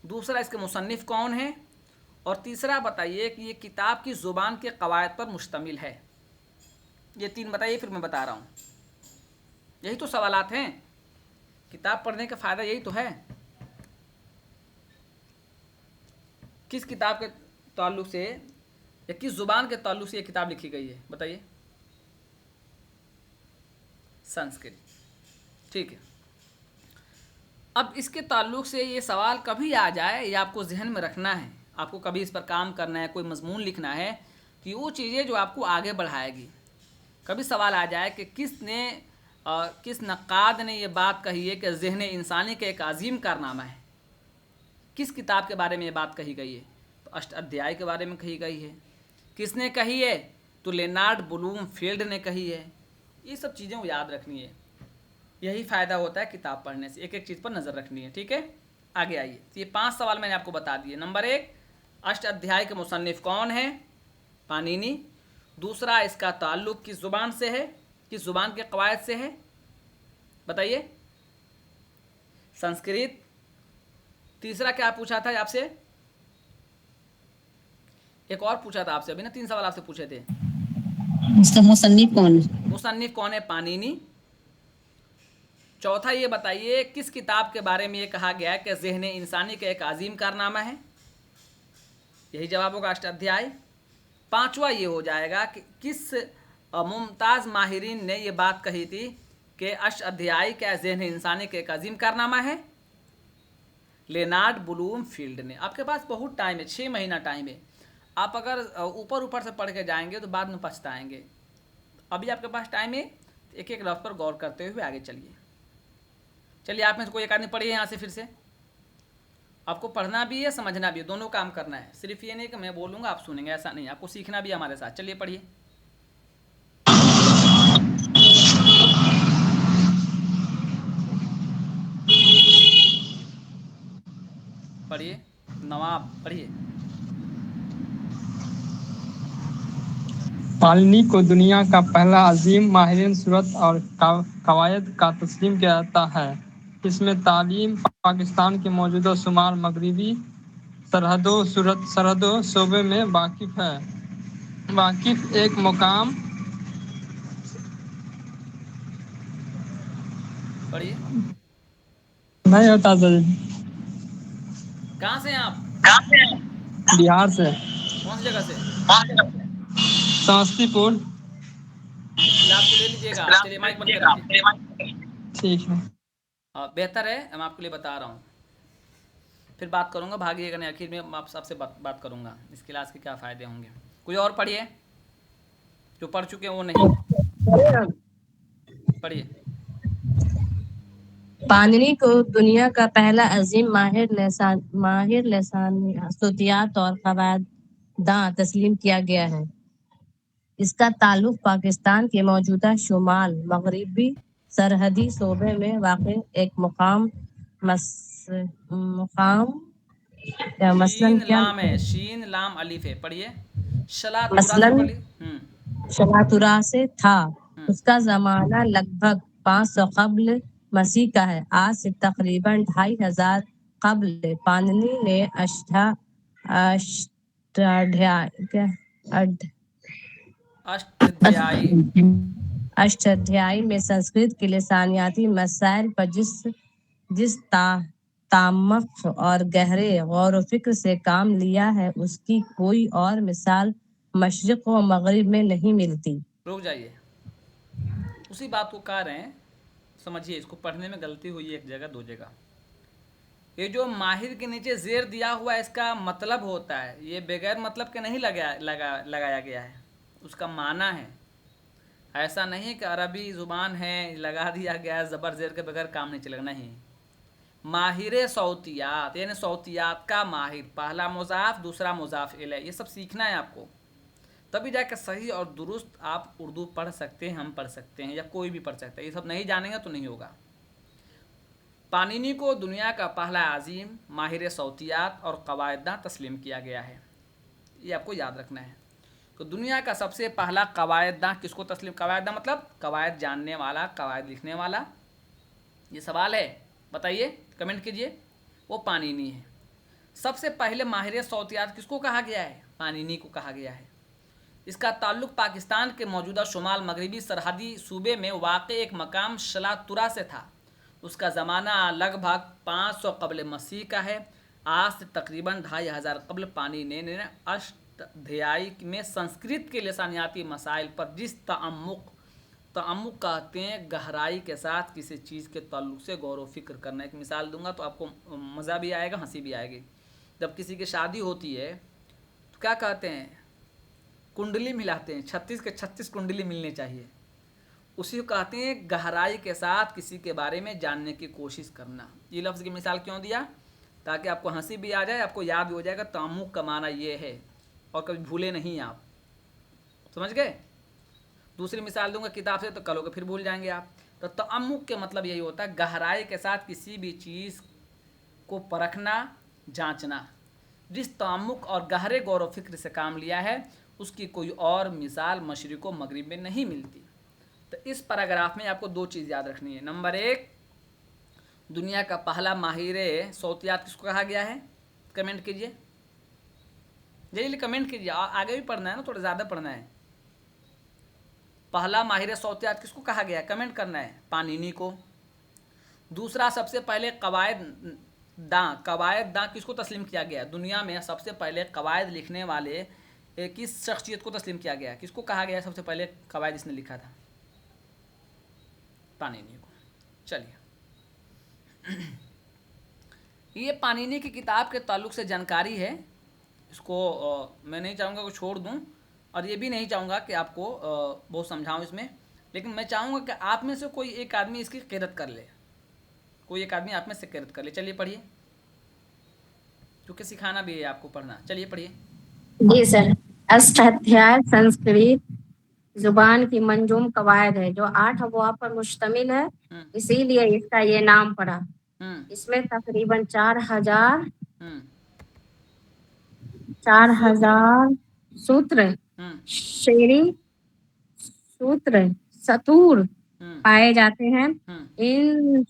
दूसरा इसके मुसन्निफ़ कौन है, और तीसरा बताइए कि ये किताब की ज़ुबान के कवायद पर मुश्तमिल है। ये 3 बताइए, फिर मैं बता रहा हूँ। यही तो सवालात हैं, किताब पढ़ने का फ़ायदा यही तो है। किस किताब के ताल्लुक़ से या किस ज़ुबान के ताल्लुक़ से ये किताब लिखी गई है, बताइए? संस्कृत, ठीक है। अब इसके ताल्लुक़ से ये सवाल कभी आ जाए, ये आपको जहन में रखना है, आपको कभी इस पर काम करना है, कोई मजमून लिखना है कि वो चीज़ें जो आपको आगे बढ़ाएगी। कभी सवाल आ जाए कि किस नक़ाद ने ये बात कही है कि ज़हन इंसानी का एक अजीम कारनामा है, किस किताब के बारे में ये बात कही गई है? तो अष्ट अध्याय के बारे में कही गई है। किसने कही है? तो लेनार्ड ब्लूमफील्ड ने कही है। ये सब चीज़ें याद रखनी है, यही फ़ायदा होता है किताब पढ़ने से, एक एक चीज़ पर नज़र रखनी है, ठीक है। आगे आइए, तो ये 5 सवाल मैंने आपको बता दिए। नंबर 1, अष्ट अध्याय के मुसन्निफ़ कौन है? पानीनी। दूसरा, इसका ताल्लुक़ किस ज़ुबान से है, किस ज़ुबान के कवायद से है, बताइए? संस्कृत। तीसरा क्या पूछा था आपसे? एक और पूछा था आपसे अभी ना, 3 सवाल आपसे पूछे थे। इसका मुसन्निफ कौन है? मुसन्निफ़ कौन है? पानीनी। चौथा, ये बताइए किस किताब के बारे में ये कहा गया है कि ज़हन इंसानी का एक अजीम कारनामा है, यही जवाब होगा अष्टाध्याय। 5वां ये हो जाएगा कि किस मुमताज़ माहिरीन ने ये बात कही थी कि अष्टाध्याय क्या ज़हन इंसानी का एक अजीम कारनामा है? लेनार्ड ब्लूमफील्ड ने। आपके पास बहुत टाइम है, 6 महीना टाइम है। आप अगर ऊपर से पढ़ के जाएंगे तो बाद में पछताएंगे। अभी आपके पास टाइम है, एक एक लफ्ज़ पर गौर करते हुए आगे चलिए। चलिए, आप में से कोई एक आदमी पढ़िए यहाँ से फिर से। आपको पढ़ना भी है, समझना भी है, दोनों काम करना है। सिर्फ ये नहीं कि मैं बोलूँगा आप सुनेंगे, ऐसा नहीं, आपको सीखना भी है हमारे साथ। चलिए पढ़िए। पढ़िए नवाब, पढ़िए। पालनी को दुनिया का पहला अजीम माहिरीन सूरत और कवायद का तस्लीम किया जाता है। इसमें तालीम पाकिस्तान के मौजूदा शुमार मगरबी सरहदों शोबे में वाकिफ है। वाकिफ एक मुकाम पढ़िए। नहीं होता सर। कहाँ से हैं आप? बिहार से। कौन सी जगह से? समस्तीपुर। इस क्लास को ले लीजिएगा आप। चलिए माइक बंद कर लीजिए। ठीक है। बेहतर है, मैं आपके लिए बता रहा हूँ। फिर बात करूँगा, भागिएगा नहीं, आखिर में मैं आप सबसे बात करूँगा इस क्लास के क्या फ़ायदे होंगे। कोई और पढ़िए, जो पढ़ चुके हैं वो नहीं। पढ़िए। पाणिनि को दुनिया का पहला अजीम माहिर लसानियात और कवायद तस्लीम किया गया है। इसका ताल्लुक पाकिस्तान के मौजूदा शुमाल मगरबी सरहदी शोबे में वाक़ एक मुकाम मसलन शीन क्या लाम है, शीन लाम अलिफ है। पढ़िए। शलातुरा से मसलन पढ़िए। शलातुरा से था। हम्म। उसका जमाना लगभग 500 कब्ल मसीह का है। आज से तकरीबन 2500 कब्ल पाणिनि ने अष्टाध्यायी अष्टाध्यायी में संस्कृत के लिसानियाती मसाइल पर जिस तामक और गहरे गौर व फिक्र से काम लिया है, उसकी कोई और मिसाल मशरिक व मगरिब में नहीं मिलती। रुक जाइए, उसी बात को कह रहे हैं, समझिए। इसको पढ़ने में गलती हुई है एक जगह, दो जगह। ये जो माहिर के नीचे जेर दिया हुआ है, इसका मतलब होता है, ये बगैर मतलब के नहीं लगाया गया है, उसका माना है। ऐसा नहीं है कि अरबी ज़ुबान है लगा दिया गया है, ज़बर जेर के बगैर काम नहीं चलेगा, नहीं। माहिर सौतियात यानी सौतियात का माहिर, पहला मुज़ाफ दूसरा मुज़ाफ इलैह, ये सब सीखना है आपको, तभी जाकर सही और दुरुस्त आप उर्दू पढ़ सकते हैं, हम पढ़ सकते हैं, या कोई भी पढ़ सकता है। ये सब नहीं जानेंगे तो नहीं होगा। पाणिनि को दुनिया का पहला अजीम माहिर सौतियात और कवायदा तस्लीम किया गया है, ये आपको याद रखना है। तो दुनिया का सबसे पहला कवायदा किसको तस्लीम, कवायदा मतलब कवायद जानने वाला, कवायद लिखने वाला, ये सवाल है, बताइए, कमेंट कीजिए। वो पाणिनि है। सबसे पहले माहिर सौतियात किसको कहा गया है? पाणिनि को कहा गया है। इसका ताल्लुक पाकिस्तान के मौजूदा शुमाल मगरबी सरहदी सूबे में वाक़ एक मकाम शलातुरा से था। उसका ज़माना लगभग 500 कब्ल मसीह का है। आज से तकरीबन 2500 कब्ल पाणिनि ने अष्टाध्यायी में संस्कृत के लिसानियाती मसाइल पर जिस तअम्मुक कहते हैं गहराई के साथ किसी चीज़ के ताल्लुक से गौर व फिक्र करना। एक मिसाल दूंगा तो आपको मज़ा भी आएगा, हंसी भी आएगी। जब किसी की शादी होती है तो क्या कहते हैं, कुंडली मिलाते हैं, 36 के 36 कुंडली मिलनी चाहिए। उसी को कहते हैं गहराई के साथ किसी के बारे में जानने की कोशिश करना। ये लफ्ज़ की मिसाल क्यों दिया? ताकि आपको हंसी भी आ जाए, आपको याद भी हो जाएगा तअम्मुक का माना ये है, और कभी भूले नहीं आप, समझ गए। दूसरी मिसाल दूंगा किताब से, तो कल को फिर भूल जाएंगे आप। तो तअम्मुक के मतलब यही होता है गहराई के साथ किसी भी चीज़ को परखना, जांचना। जिस तअम्मुक और गहरे गौर व फिक्र से काम लिया है, उसकी कोई और मिसाल मशरिक़ व मगरिब में नहीं मिलती। तो इस पैराग्राफ में आपको दो चीज़ याद रखनी है। नंबर एक, दुनिया का पहला माहिर सौतियात किसको कहा गया है? कमेंट कीजिए, जल्दी कमेंट कीजिए, आगे भी पढ़ना है ना, थोड़ा ज़्यादा पढ़ना है। पहला माहिर सौतियात किसको कहा गया है? कमेंट करना है, पाणिनि को। दूसरा, सबसे पहले कवायद दां किसको तस्लीम किया गया? दुनिया में सबसे पहले कवायद लिखने वाले किस शख्सियत को तस्लीम किया गया? किसको कहा गया सबसे पहले कवायद इसने लिखा था? पाणिनि को। चलिए, ये पाणिनि की किताब के ताल्लुक से जानकारी है। इसको मैं नहीं चाहूँगा कि छोड़ दूँ, और ये भी नहीं चाहूँगा कि आपको बहुत समझाऊँ इसमें, लेकिन मैं चाहूँगा कि आप में से कोई एक आदमी इसकी क़िरत कर ले, कोई एक आदमी आप में से क़िरत कर ले। चलिए पढ़िए, क्योंकि सिखाना भी है आपको पढ़ना। चलिए पढ़िए। जी सर। अष्टाध्याय संस्कृत जुबान की मंजूम कवायद है, जो 8 अबवाब पर मुश्तमिल है, इसीलिए इसका ये नाम पड़ा। इसमें तकरीबन 4000 सूत्र, शेरी सूत्र, सतूर पाए जाते हैं। इन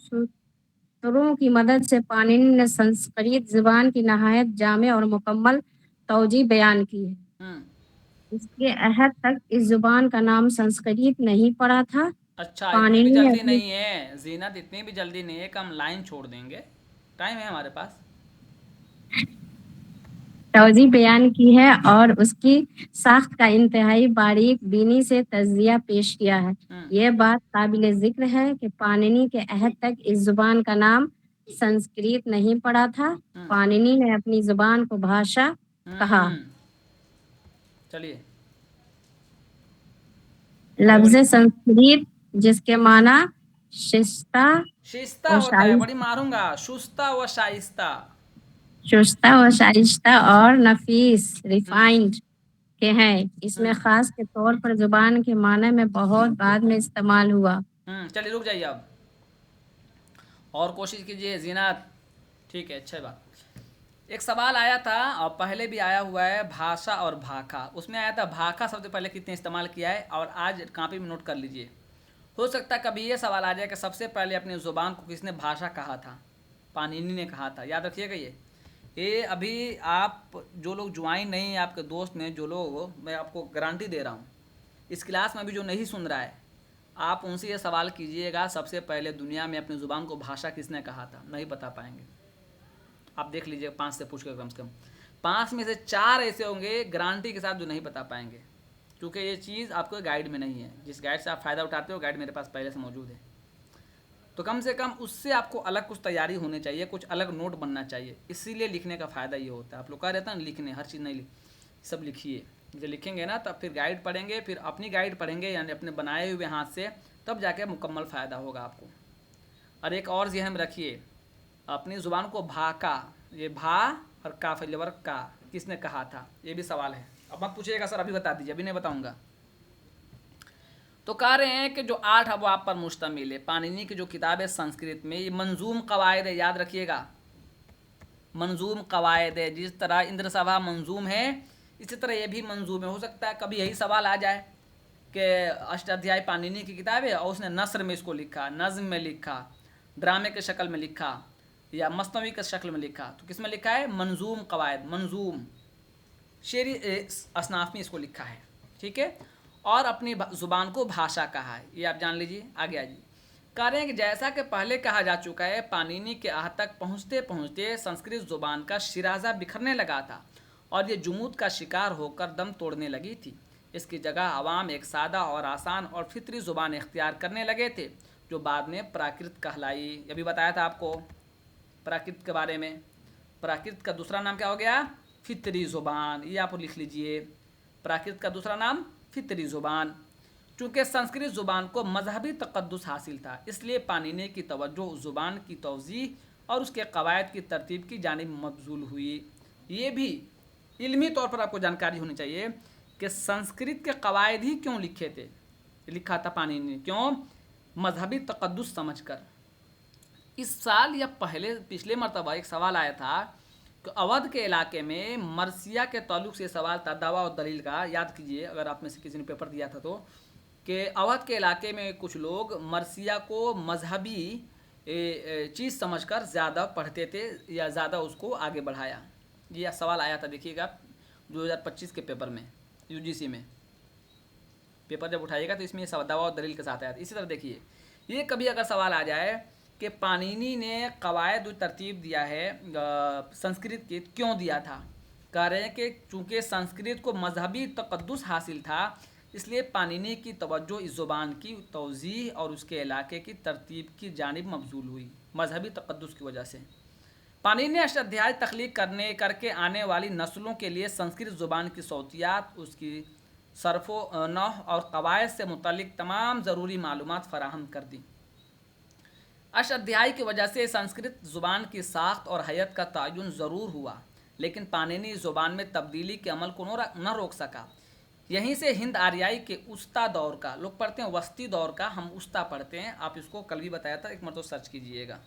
सूत्रों की मदद से पाणिनि ने संस्कृत जुबान की नहायत जामे और मुकम्मल तौजी बयान की है। इसके अहद तक इस जुबान का नाम संस्कृत नहीं पड़ा था। अच्छा, इतनी भी पाणिनि ने जल्दी अपनी नहीं है जीनत, इतनी भी जल्दी नहीं है कि हम लाइन छोड़ देंगे, टाइम है हमारे पास। तौजी बयान की है और उसकी साख्त का इंतहाई बारीक बीनी से तज्जिया पेश किया है। यह बात काबिल जिक्र है कि पाणिनि के अहद तक इस जुबान का नाम संस्कृत नहीं पड़ा था। पाणिनि ने अपनी जुबान को भाषा कहा। चलिए, लफ्ज संस्कृत जिसके माना शिस्ता शिस्ता होता है, बड़ी मारूंगा, शुस्ता व शाइस्ता, शुस्ता व शाइस्ता और नफीस रिफाइंड के हैं। इसमें खास के तौर पर जुबान के माने में बहुत बाद में इस्तेमाल हुआ। चलिए रुक जाइए अब और कोशिश कीजिए जीनत। ठीक है, अच्छी बात। एक सवाल आया था और पहले भी आया हुआ है, भाषा और भाखा। उसमें आया था भाखा सबसे पहले कितने इस्तेमाल किया है, और आज कॉपी में नोट कर लीजिए। हो सकता है कभी ये सवाल आ जाए कि सबसे पहले अपनी ज़ुबान को किसने भाषा कहा था। पाणिनि ने कहा था, याद रखिएगा। ये अभी आप जो लोग ज्वाइन नहीं है, आपके दोस्त में जो लोग, मैं आपको गारंटी दे रहा हूँ, इस क्लास में भी जो नहीं सुन रहा है, आप उनसे ये सवाल कीजिएगा सबसे पहले दुनिया में अपनी ज़ुबान को भाषा किसने कहा था, नहीं बता पाएंगे। आप देख लीजिए 5 से पूछ कर, कम से कम 5 में से 4 ऐसे होंगे गारंटी के साथ जो नहीं बता पाएंगे, क्योंकि ये चीज़ आपको गाइड में नहीं है। जिस गाइड से आप फ़ायदा उठाते हो, गाइड मेरे पास पहले से मौजूद है, तो कम से कम उससे आपको अलग कुछ तैयारी होनी चाहिए, कुछ अलग नोट बनना चाहिए। इसीलिए लिखने का फ़ायदा ये होता है। आप लोग कह रहते हैं लिखने, हर चीज़ नहीं सब लिखिए। जब लिखेंगे ना तब फिर गाइड पढ़ेंगे, फिर अपनी गाइड पढ़ेंगे, यानी अपने बनाए हुए हाथ से, तब जाके मुकम्मल फ़ायदा होगा आपको। और एक और ज़हन में रखिए, अपनी ज़ुबान को भाका, ये भा और का फैलवर का किसने कहा था, ये भी सवाल है। अब मत पूछिएगा सर अभी बता दीजिए, अभी नहीं बताऊँगा। तो कह रहे हैं कि जो 8 अबवाब पर मुश्तमिल है पाणिनि की जो किताब है संस्कृत में, ये मंजूम कवायद है, याद रखिएगा, मंजूम कवायद है। जिस तरह इंद्र सभा मंजूम है, इसी तरह ये भी मंजूम है। हो सकता है कभी यही सवाल आ जाए कि अष्टाध्यायी पाणिनि की किताब है और उसने नस्र में इसको लिखा, नज्म में लिखा, ड्रामे के शक्ल में लिखा, या मस्तनवी के शक्ल में लिखा, तो किस में लिखा है, मंजूम कवायद, मंजूम शेरी असनाफ में इसको लिखा है। ठीक है, और अपनी ज़ुबान को भाषा कहा है, ये आप जान लीजिए। आगे आइए, कह रहे हैं कि जैसा कि पहले कहा जा चुका है, पाणिनि के आह तक पहुँचते पहुँचते संस्कृत ज़ुबान का शिराजा बिखरने लगा था और ये जुमूद का शिकार होकर दम तोड़ने लगी थी। इसकी जगह अवाम एक सादा और आसान और फितरी ज़ुबान इख्तियार करने लगे थे, जो बाद में प्राकृत कहलाई। ये भी बताया था आपको प्राकृत के बारे में। प्राकृत का दूसरा नाम क्या हो गया, फितरी ज़ुबान, ये आप लिख लीजिए। प्राकृत का दूसरा नाम फितरी ज़ुबान। चूँकि संस्कृत ज़ुबान को मजहबी तक़द्दुस हासिल था, इसलिए पाणिनि की तवज्जो ज़ुबान की तौज़ीह और उसके कवायद की तरतीब की जानिब मबज़ूल हुई। ये भी इल्मी तौर पर आपको जानकारी होनी चाहिए कि संस्कृत के कवायद ही क्यों लिखे थे, लिखा था पाणिनि ने, क्यों, मजहबी तक़द्दुस समझकर। इस साल या पहले पिछले मरतबा एक सवाल आया था कि अवध के इलाके में मरसिया के ताल्लुक से सवाल था, दावा और दलील का। याद कीजिए अगर आप में से किसी ने पेपर दिया था तो, कि अवध के इलाके में कुछ लोग मरसिया को मजहबी चीज़ समझकर ज़्यादा पढ़ते थे या ज़्यादा उसको आगे बढ़ाया। ये सवाल आया था, देखिएगा 2025 के पेपर में, यूजीसी में पेपर जब उठाइएगा तो इसमें दावा और दलील के साथ आया था। इसी तरह देखिए, ये कभी अगर सवाल आ जाए कि पाणिनि ने कवायद तरतीब दिया है संस्कृत की, क्यों दिया था, कह रहे हैं कि चूँकि संस्कृत को मजहबी तक़द्दुस हासिल था, इसलिए पाणिनि की तवज्जो इस ज़ुबान की तौज़ीह और उसके इलाके की तरतीब की जानिब मबज़ूल हुई, मजहबी तक़द्दुस की वजह से। पाणिनि ने अष्टाध्यायी तख्लीक करके आने वाली नस्लों के लिए संस्कृत ज़ुबान की सौतियात, उसकी सरफ़ो नह और कवायद से मुतल्लिक़ तमाम ज़रूरी मालूमात फ़राहम कर दी। अष्टाध्यायी की वजह से संस्कृत ज़ुबान की साख्त और हैयत का तयन ज़रूर हुआ, लेकिन पाणिनि ज़ुबान में तब्दीली के अमल को न रोक सका। यहीं से हिंद आर्याई के उस्ता दौर का, लोग पढ़ते हैं वस्ती दौर का, हम उस्ता पढ़ते हैं, आप इसको कल भी बताया था, एक मरतबा सर्च कीजिएगा,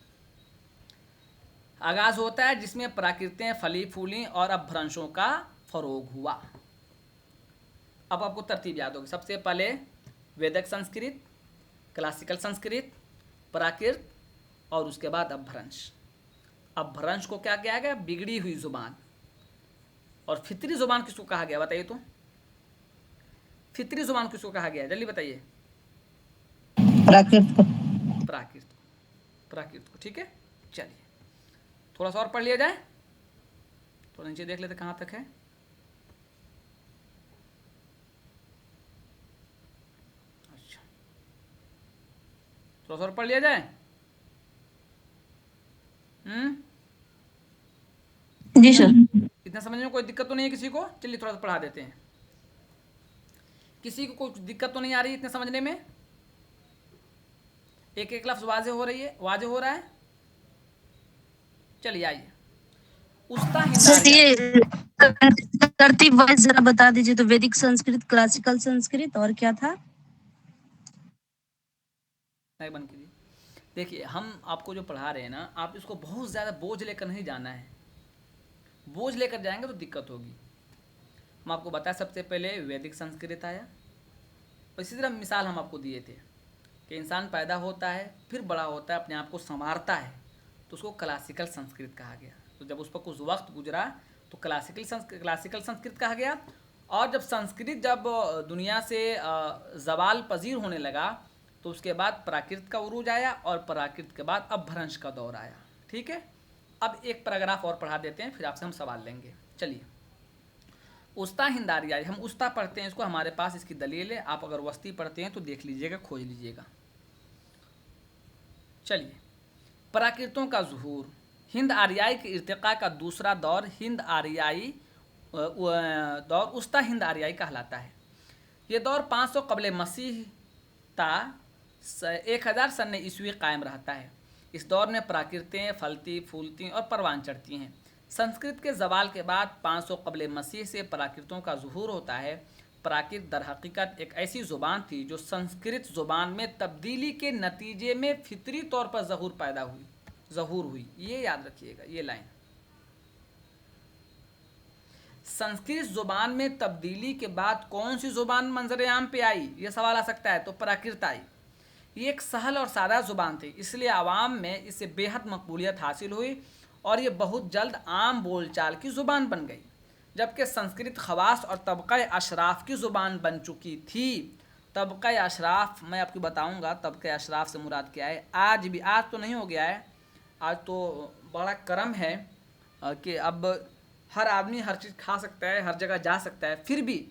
आगाज़ होता है, जिसमें प्राकृतें फली फूली और अपभ्रंशों का फ़रोग हुआ। अब आपको तरतीब याद होगी, सबसे पहले वैदिक संस्कृत, क्लासिकल संस्कृत, प्राकृत, और उसके बाद अपभ्रंश। अपभ्रंश को क्या किया गया? बिगड़ी हुई जुबान। और फितरी जुबान किसको कहा गया बताइए तो? फितरी जुबान किसको कहा गया? जल्दी बताइए। प्राकृत को। प्राकृत को, ठीक है। चलिए थोड़ा सा और पढ़ लिया जाए, थोड़ा नीचे देख लेते कहाँ तक है। अच्छा, थोड़ा सा और पढ़ लिया जाए। जी सर। इतना समझने में कोई दिक्कत तो नहीं है किसी को? चलिए थोड़ा सा पढ़ा देते हैं। किसी को कोई दिक्कत तो नहीं आ रही इतने समझने में? एक एक लफ्ज वाजे हो रहा है। चलिए आइए। उस्ता सर हिंदारिया। ये तरतीब वाइज जरा बता दीजिए तो। वैदिक संस्कृत, क्लासिकल संस्कृत और क्या था? नहीं बंद कीजिए। देखिए हम आपको जो पढ़ा रहे हैं ना, आप इसको बहुत ज़्यादा बोझ लेकर नहीं जाना है। बोझ लेकर जाएंगे तो दिक्कत होगी। हम आपको बताया सबसे पहले वैदिक संस्कृत आया, और इसी तरह मिसाल हम आपको दिए थे कि इंसान पैदा होता है, फिर बड़ा होता है, अपने आप को संवारता है, तो उसको क्लासिकल संस्कृत कहा गया। तो जब उस पर कुछ वक्त गुजरा तो क्लासिकल संस्कृत कहा गया। और जब संस्कृत दुनिया से ज़वाल पजीर होने लगा तो उसके बाद प्राकृत का उरूज आया, और प्राकृत के बाद अपभ्रंश का दौर आया। ठीक है, अब एक पैराग्राफ और पढ़ा देते हैं, फिर आपसे हम सवाल लेंगे। चलिए, उस्ता हिंदारियाई, हम उस्ता पढ़ते हैं इसको, हमारे पास इसकी दलील है। आप अगर वस्ती पढ़ते हैं तो देख लीजिएगा, खोज लीजिएगा। चलिए, प्राकृतों का ज़ुहूर। हिंद आर्याई के इर्तिका का दूसरा दौर हिंद आर्याई दौर उस्ता हिंद आर्याई कहलाता है। ये दौर 500 कबले मसीह ता 1000 सन्ने ईस्वी कायम रहता है। इस दौर में प्राकृतें फलती फूलती और परवान चढ़ती हैं। संस्कृत के ज़वाल के बाद 500 कबले मसीह से प्राकृतों का ज़ुहूर होता है। प्राकृत दर हकीकत एक ऐसी ज़ुबान थी जो संस्कृत ज़ुबान में तब्दीली के नतीजे में फितरी तौर पर ज़हूर हुई। ये याद रखिएगा, ये लाइन। संस्कृत ज़ुबान में तब्दीली के बाद कौन सी ज़ुबान मंजर आम पे आई, ये सवाल आ सकता है, तो प्राकृत आई। ये एक सहल और सादा ज़ुबान थी, इसलिए आवाम में इससे बेहद मकबूलियत हासिल हुई और ये बहुत जल्द आम बोलचाल की ज़ुबान बन गई। जबकि संस्कृत खवास और तबक़ा अशराफ की ज़ुबान बन चुकी थी। तबक़ा अशराफ मैं आपको बताऊंगा, तबक़ा अशराफ से मुराद क्या है। आज भी, आज तो नहीं हो गया है, आज तो बड़ा करम है कि अब हर आदमी हर चीज़ खा सकता है, हर जगह जा सकता है। फिर भी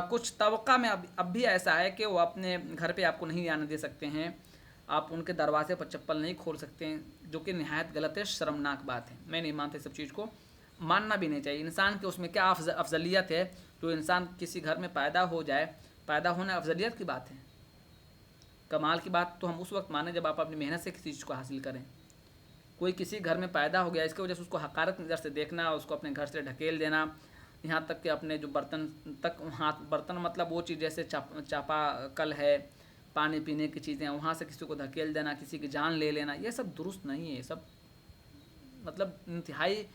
कुछ तबक़ा में अब भी ऐसा है कि वो अपने घर पे आपको नहीं आने दे सकते हैं, आप उनके दरवाजे पर चप्पल नहीं खोल सकते हैं, जो कि निहायत गलत है, शर्मनाक बात है। मैं नहीं मानता सब चीज़ को, मानना भी नहीं चाहिए। इंसान के उसमें क्या अफजलियत है, जो इंसान किसी घर में पैदा हो जाए, पैदा होना अफजलियत की बात है। कमाल की बात तो हम उस वक्त माने जब आप अपनी मेहनत से किसी चीज़ को हासिल करें। कोई किसी घर में पैदा हो गया, इसकी वजह से उसको हकारत नज़र से देखना, उसको अपने घर से ढकेल देना, यहाँ तक कि अपने जो बर्तन तक, हाथ बर्तन मतलब वो चीज़ जैसे चापा कल है, पानी पीने की चीज़ें, वहाँ से किसी को धकेल देना, किसी की जान ले लेना, ये सब दुरुस्त नहीं है। ये सब मतलब इंतहाई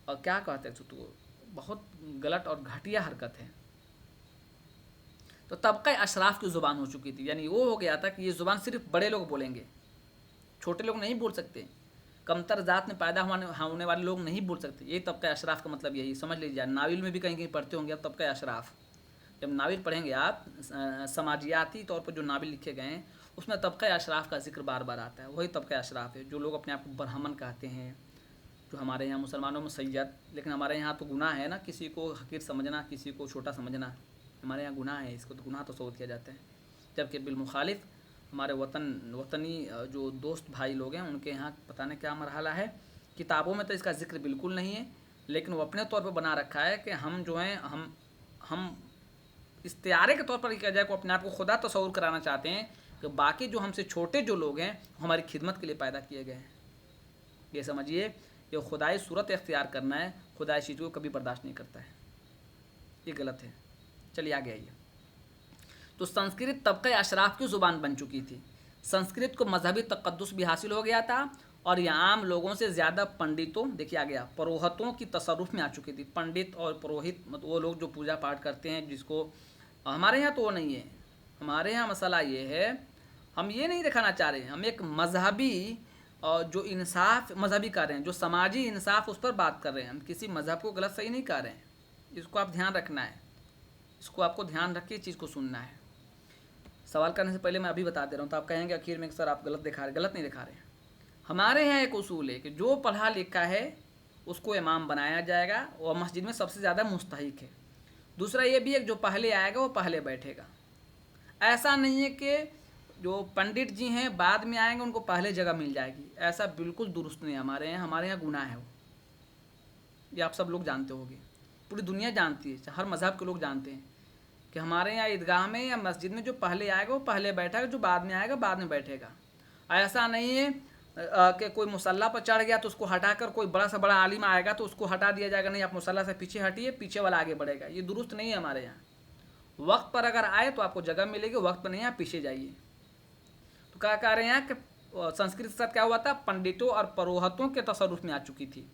क्या कहते हैं तो बहुत गलत और घटिया हरकत है। तो तबक़ा अशराफ की ज़ुबान हो चुकी थी, यानी वो हो गया था कि ये ज़ुबान सिर्फ बड़े लोग बोलेंगे, छोटे लोग नहीं बोल सकते, कमतर ज़ात में पैदा होने वाले लोग नहीं बोल सकते। ये तबक़ा अशराफ का मतलब यही समझ लीजिए। नाविल में भी कहीं कहीं पढ़ते होंगे आप तबक़ा अशराफ। जब नाविल पढ़ेंगे आप, समाजियाती तौर पर जो नाविल लिखे गए हैं उसमें तबक़ा अशराफ का जिक्र बार बार आता है। वही तबक़ा अशराफ है जो लोग अपने आप को ब्राह्मण कहते हैं, जो हमारे यहाँ मुसलमानों में सैयद, लेकिन हमारे यहाँ तो गुनाह है ना किसी को हकीर समझना, किसी को छोटा समझना, हमारे यहाँ गुनाह है, इसको तो गुनाह तस्वुर किया जाता है। जबकि बिलमुखालिफ हमारे वतनी जो दोस्त भाई लोग हैं उनके यहाँ पता नहीं क्या मरहला है। किताबों में तो इसका जिक्र बिल्कुल नहीं है, लेकिन वो अपने तौर पर बना रखा है कि हम जो हैं हम इस्तियारे के तौर पर किया जाए को अपने आप को खुदा तस्वुर कराना चाहते हैं कि बाकी जो हमसे छोटे जो लोग हैं हमारी खिदमत के लिए पैदा किए गए हैं। ये समझिए, ये खुदाई सूरत इख्तियार करना है, खुदाई चीज़ को कभी बर्दाश्त नहीं करता है, ये गलत है। चलिए आगे आइए। तो संस्कृत तबक़ा अशराफ की ज़ुबान बन चुकी थी। संस्कृत को मजहबी तक़द्दुस भी हासिल हो गया था और यह आम लोगों से ज़्यादा पंडितों, देखिए आ गया, पुरोहितों की तसर्रुफ़ में आ चुकी थी। पंडित और पुरोहित मतलब वो लोग जो पूजा पाठ करते हैं, जिसको हमारे यहाँ तो वो नहीं है। हमारे यहाँ मसला ये है, हम ये नहीं दिखाना चाह रहे हैं, हम एक मजहबी और जो इंसाफ मजहबी कर रहे हैं, जो समाजी इंसाफ उस पर बात कर रहे हैं। हम किसी मजहब को गलत सही नहीं कर रहे हैं, इसको आप ध्यान रखना है, इसको आपको ध्यान रख के चीज़ को सुनना है। सवाल करने से पहले मैं अभी बता दे रहा हूँ, तो आप कहेंगे आखिर में सर आप गलत दिखा रहे। गलत नहीं दिखा रहे हैं। हमारे यहाँ एक उसूल है कि जो पढ़ा लिखा है उसको इमाम बनाया जाएगा और मस्जिद में सबसे ज़्यादा मुस्तहिक है। दूसरा ये भी है कि जो पहले आएगा वो पहले बैठेगा। ऐसा नहीं है कि जो पंडित जी हैं बाद में आएंगे उनको पहले जगह मिल जाएगी, ऐसा बिल्कुल दुरुस्त नहीं है। हमारे यहाँ गुनाह है वो, ये आप सब लोग जानते होंगे, पूरी दुनिया जानती है, हर मज़हब के लोग जानते हैं कि हमारे यहाँ ईदगाह में या मस्जिद में जो पहले आएगा वो पहले बैठेगा, जो बाद में आएगा बाद में बैठेगा। ऐसा नहीं है कि कोई मुसल्ला पर चढ़ गया तो उसको हटाकर कोई बड़ा से बड़ा आलिम आएगा तो उसको हटा दिया जाएगा, नहीं आप मुसल्ला से पीछे हटिए, पीछे वाला आगे बढ़ेगा। ये दुरुस्त नहीं है हमारे यहाँ। वक्त पर अगर आए तो आपको जगह मिलेगी, वक्त पर नहीं आप पीछे जाइए। तो क्या कह रहे हैं कि संस्कृत के साथ क्या हुआ था, पंडितों और परोहतों के तसरुफ में आ चुकी थी।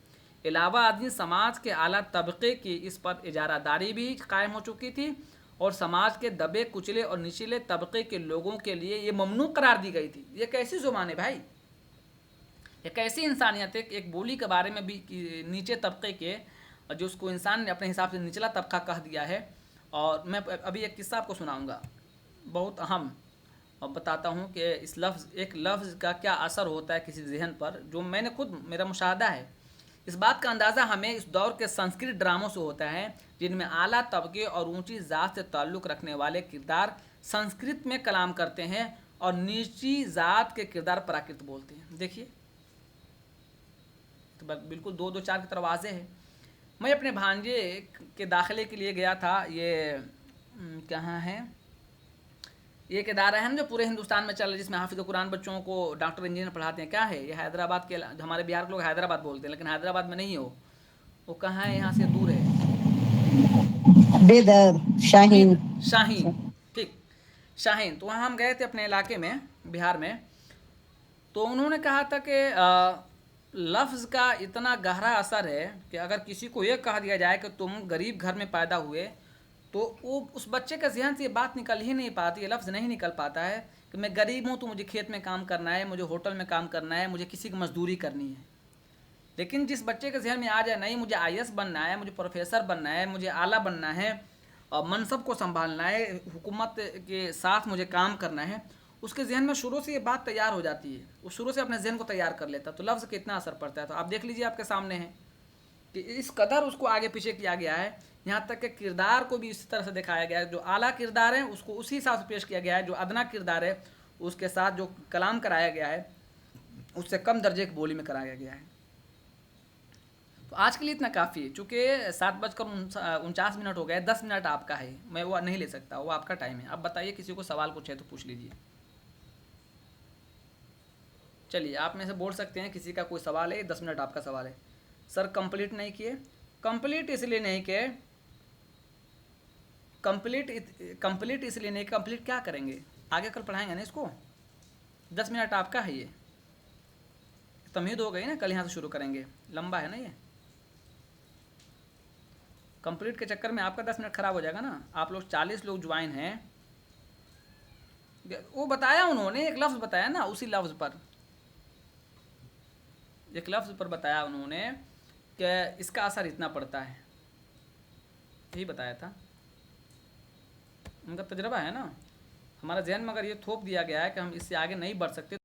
इलावा आदमी समाज के आला तबके की इस पर इजारादारी भी कायम हो चुकी थी और समाज के दबे कुचले और निचले तबके के लोगों के लिए ये ममनू करार दी गई थी। ये कैसी जुबान है भाई, ये कैसी इंसानियत है। एक बोली के बारे में भी नीचे तबके के जो उसको इंसान ने अपने हिसाब से निचला तबका कह दिया है। और मैं अभी एक किस्सा आपको सुनाऊंगा बहुत अहम, और बताता हूँ कि इस एक लफ्ज़ का क्या असर होता है किसी जहन पर, जो मैंने खुद मेरा मुशाहदा है। इस बात का अंदाज़ा हमें इस दौर के संस्कृत ड्रामों से होता है जिनमें आला तबके और ऊंची ज़ात से ताल्लुक़ रखने वाले किरदार संस्कृत में कलाम करते हैं और नीची ज़ात के किरदार प्राकृत बोलते हैं। देखिए तो बिल्कुल दो चार की तरफ वाज़े है। मैं अपने भांजे के दाखिले के लिए गया था, ये कहाँ है, ये एक इदारा है ना जो पूरे हिंदुस्तान में चल रहा है, जिसमें हाफिज़ कुरान बच्चों को डॉक्टर इंजीनियर पढ़ाते हैं। क्या है ये, हैदराबाद के, हमारे बिहार के लोग हैदराबाद बोलते हैं, लेकिन हैदराबाद में नहीं हो, वो कहाँ है, यहाँ से दूर है, शाहीन। शाहीन, ठीक, शाहीन। तो वहाँ हम गए थे अपने इलाके में, बिहार में। तो उन्होंने कहा था कि लफ्ज़ का इतना गहरा असर है कि अगर किसी को ये कह दिया जाए कि तुम गरीब घर में पैदा हुए, तो वो उस बच्चे के जहन से ये बात निकल ही नहीं पाती, ये लफ्ज़ नहीं निकल पाता है कि मैं गरीब हूँ तो मुझे खेत में काम करना है, मुझे होटल में काम करना है, मुझे किसी की मजदूरी करनी है। लेकिन जिस बच्चे के जहन में आ जाए नहीं मुझे IAS बनना है, मुझे प्रोफेसर बनना है, मुझे आला बनना है और मनसब को संभालना है, हुकूमत के साथ मुझे काम करना है, उसके जहन में शुरू से ये बात तैयार हो जाती है, वो शुरू से अपने जहन को तैयार कर लेता है। तो लफ्ज़ कितना असर पड़ता है, तो आप देख लीजिए आपके सामने है कि इस कदर उसको आगे पीछे किया गया है। यहाँ तक कि किरदार को भी इसी तरह से दिखाया गया है, जो आला किरदार है उसको उसी हिसाब से पेश किया गया है, जो अदना किरदार है उसके साथ जो कलाम कराया गया है उससे कम दर्जे की बोली में कराया गया है। तो आज के लिए इतना काफ़ी है, चूँकि 7:49 हो गए, 10 मिनट आपका है, मैं वो नहीं ले सकता, वो आपका टाइम है। अब बताइए किसी को सवाल कुछ है तो पूछ लीजिए। चलिए आप में से बोल सकते हैं किसी का कोई सवाल है, 10 मिनट आपका सवाल है। सर कंप्लीट नहीं किए, कंप्लीट इसलिए नहीं किए, कंप्लीट इसलिए नहीं, कंप्लीट क्या करेंगे, आगे कल पढ़ाएंगे ना इसको। 10 मिनट आपका है, ये तमीद हो गई ना, कल यहाँ से शुरू करेंगे, लंबा है ना ये। कंप्लीट के चक्कर में आपका 10 मिनट खराब हो जाएगा ना। आप लोग 40 लोग ज्वाइन हैं, वो बताया उन्होंने, एक लफ्ज़ बताया ना, उसी लफ्ज़ पर एक लफ्ज़ पर बताया उन्होंने कि इसका असर इतना पड़ता है, यही बताया था, उनका तजर्बा है ना। हमारा जहन में अगर ये थोप दिया गया है कि हम इससे आगे नहीं बढ़ सकते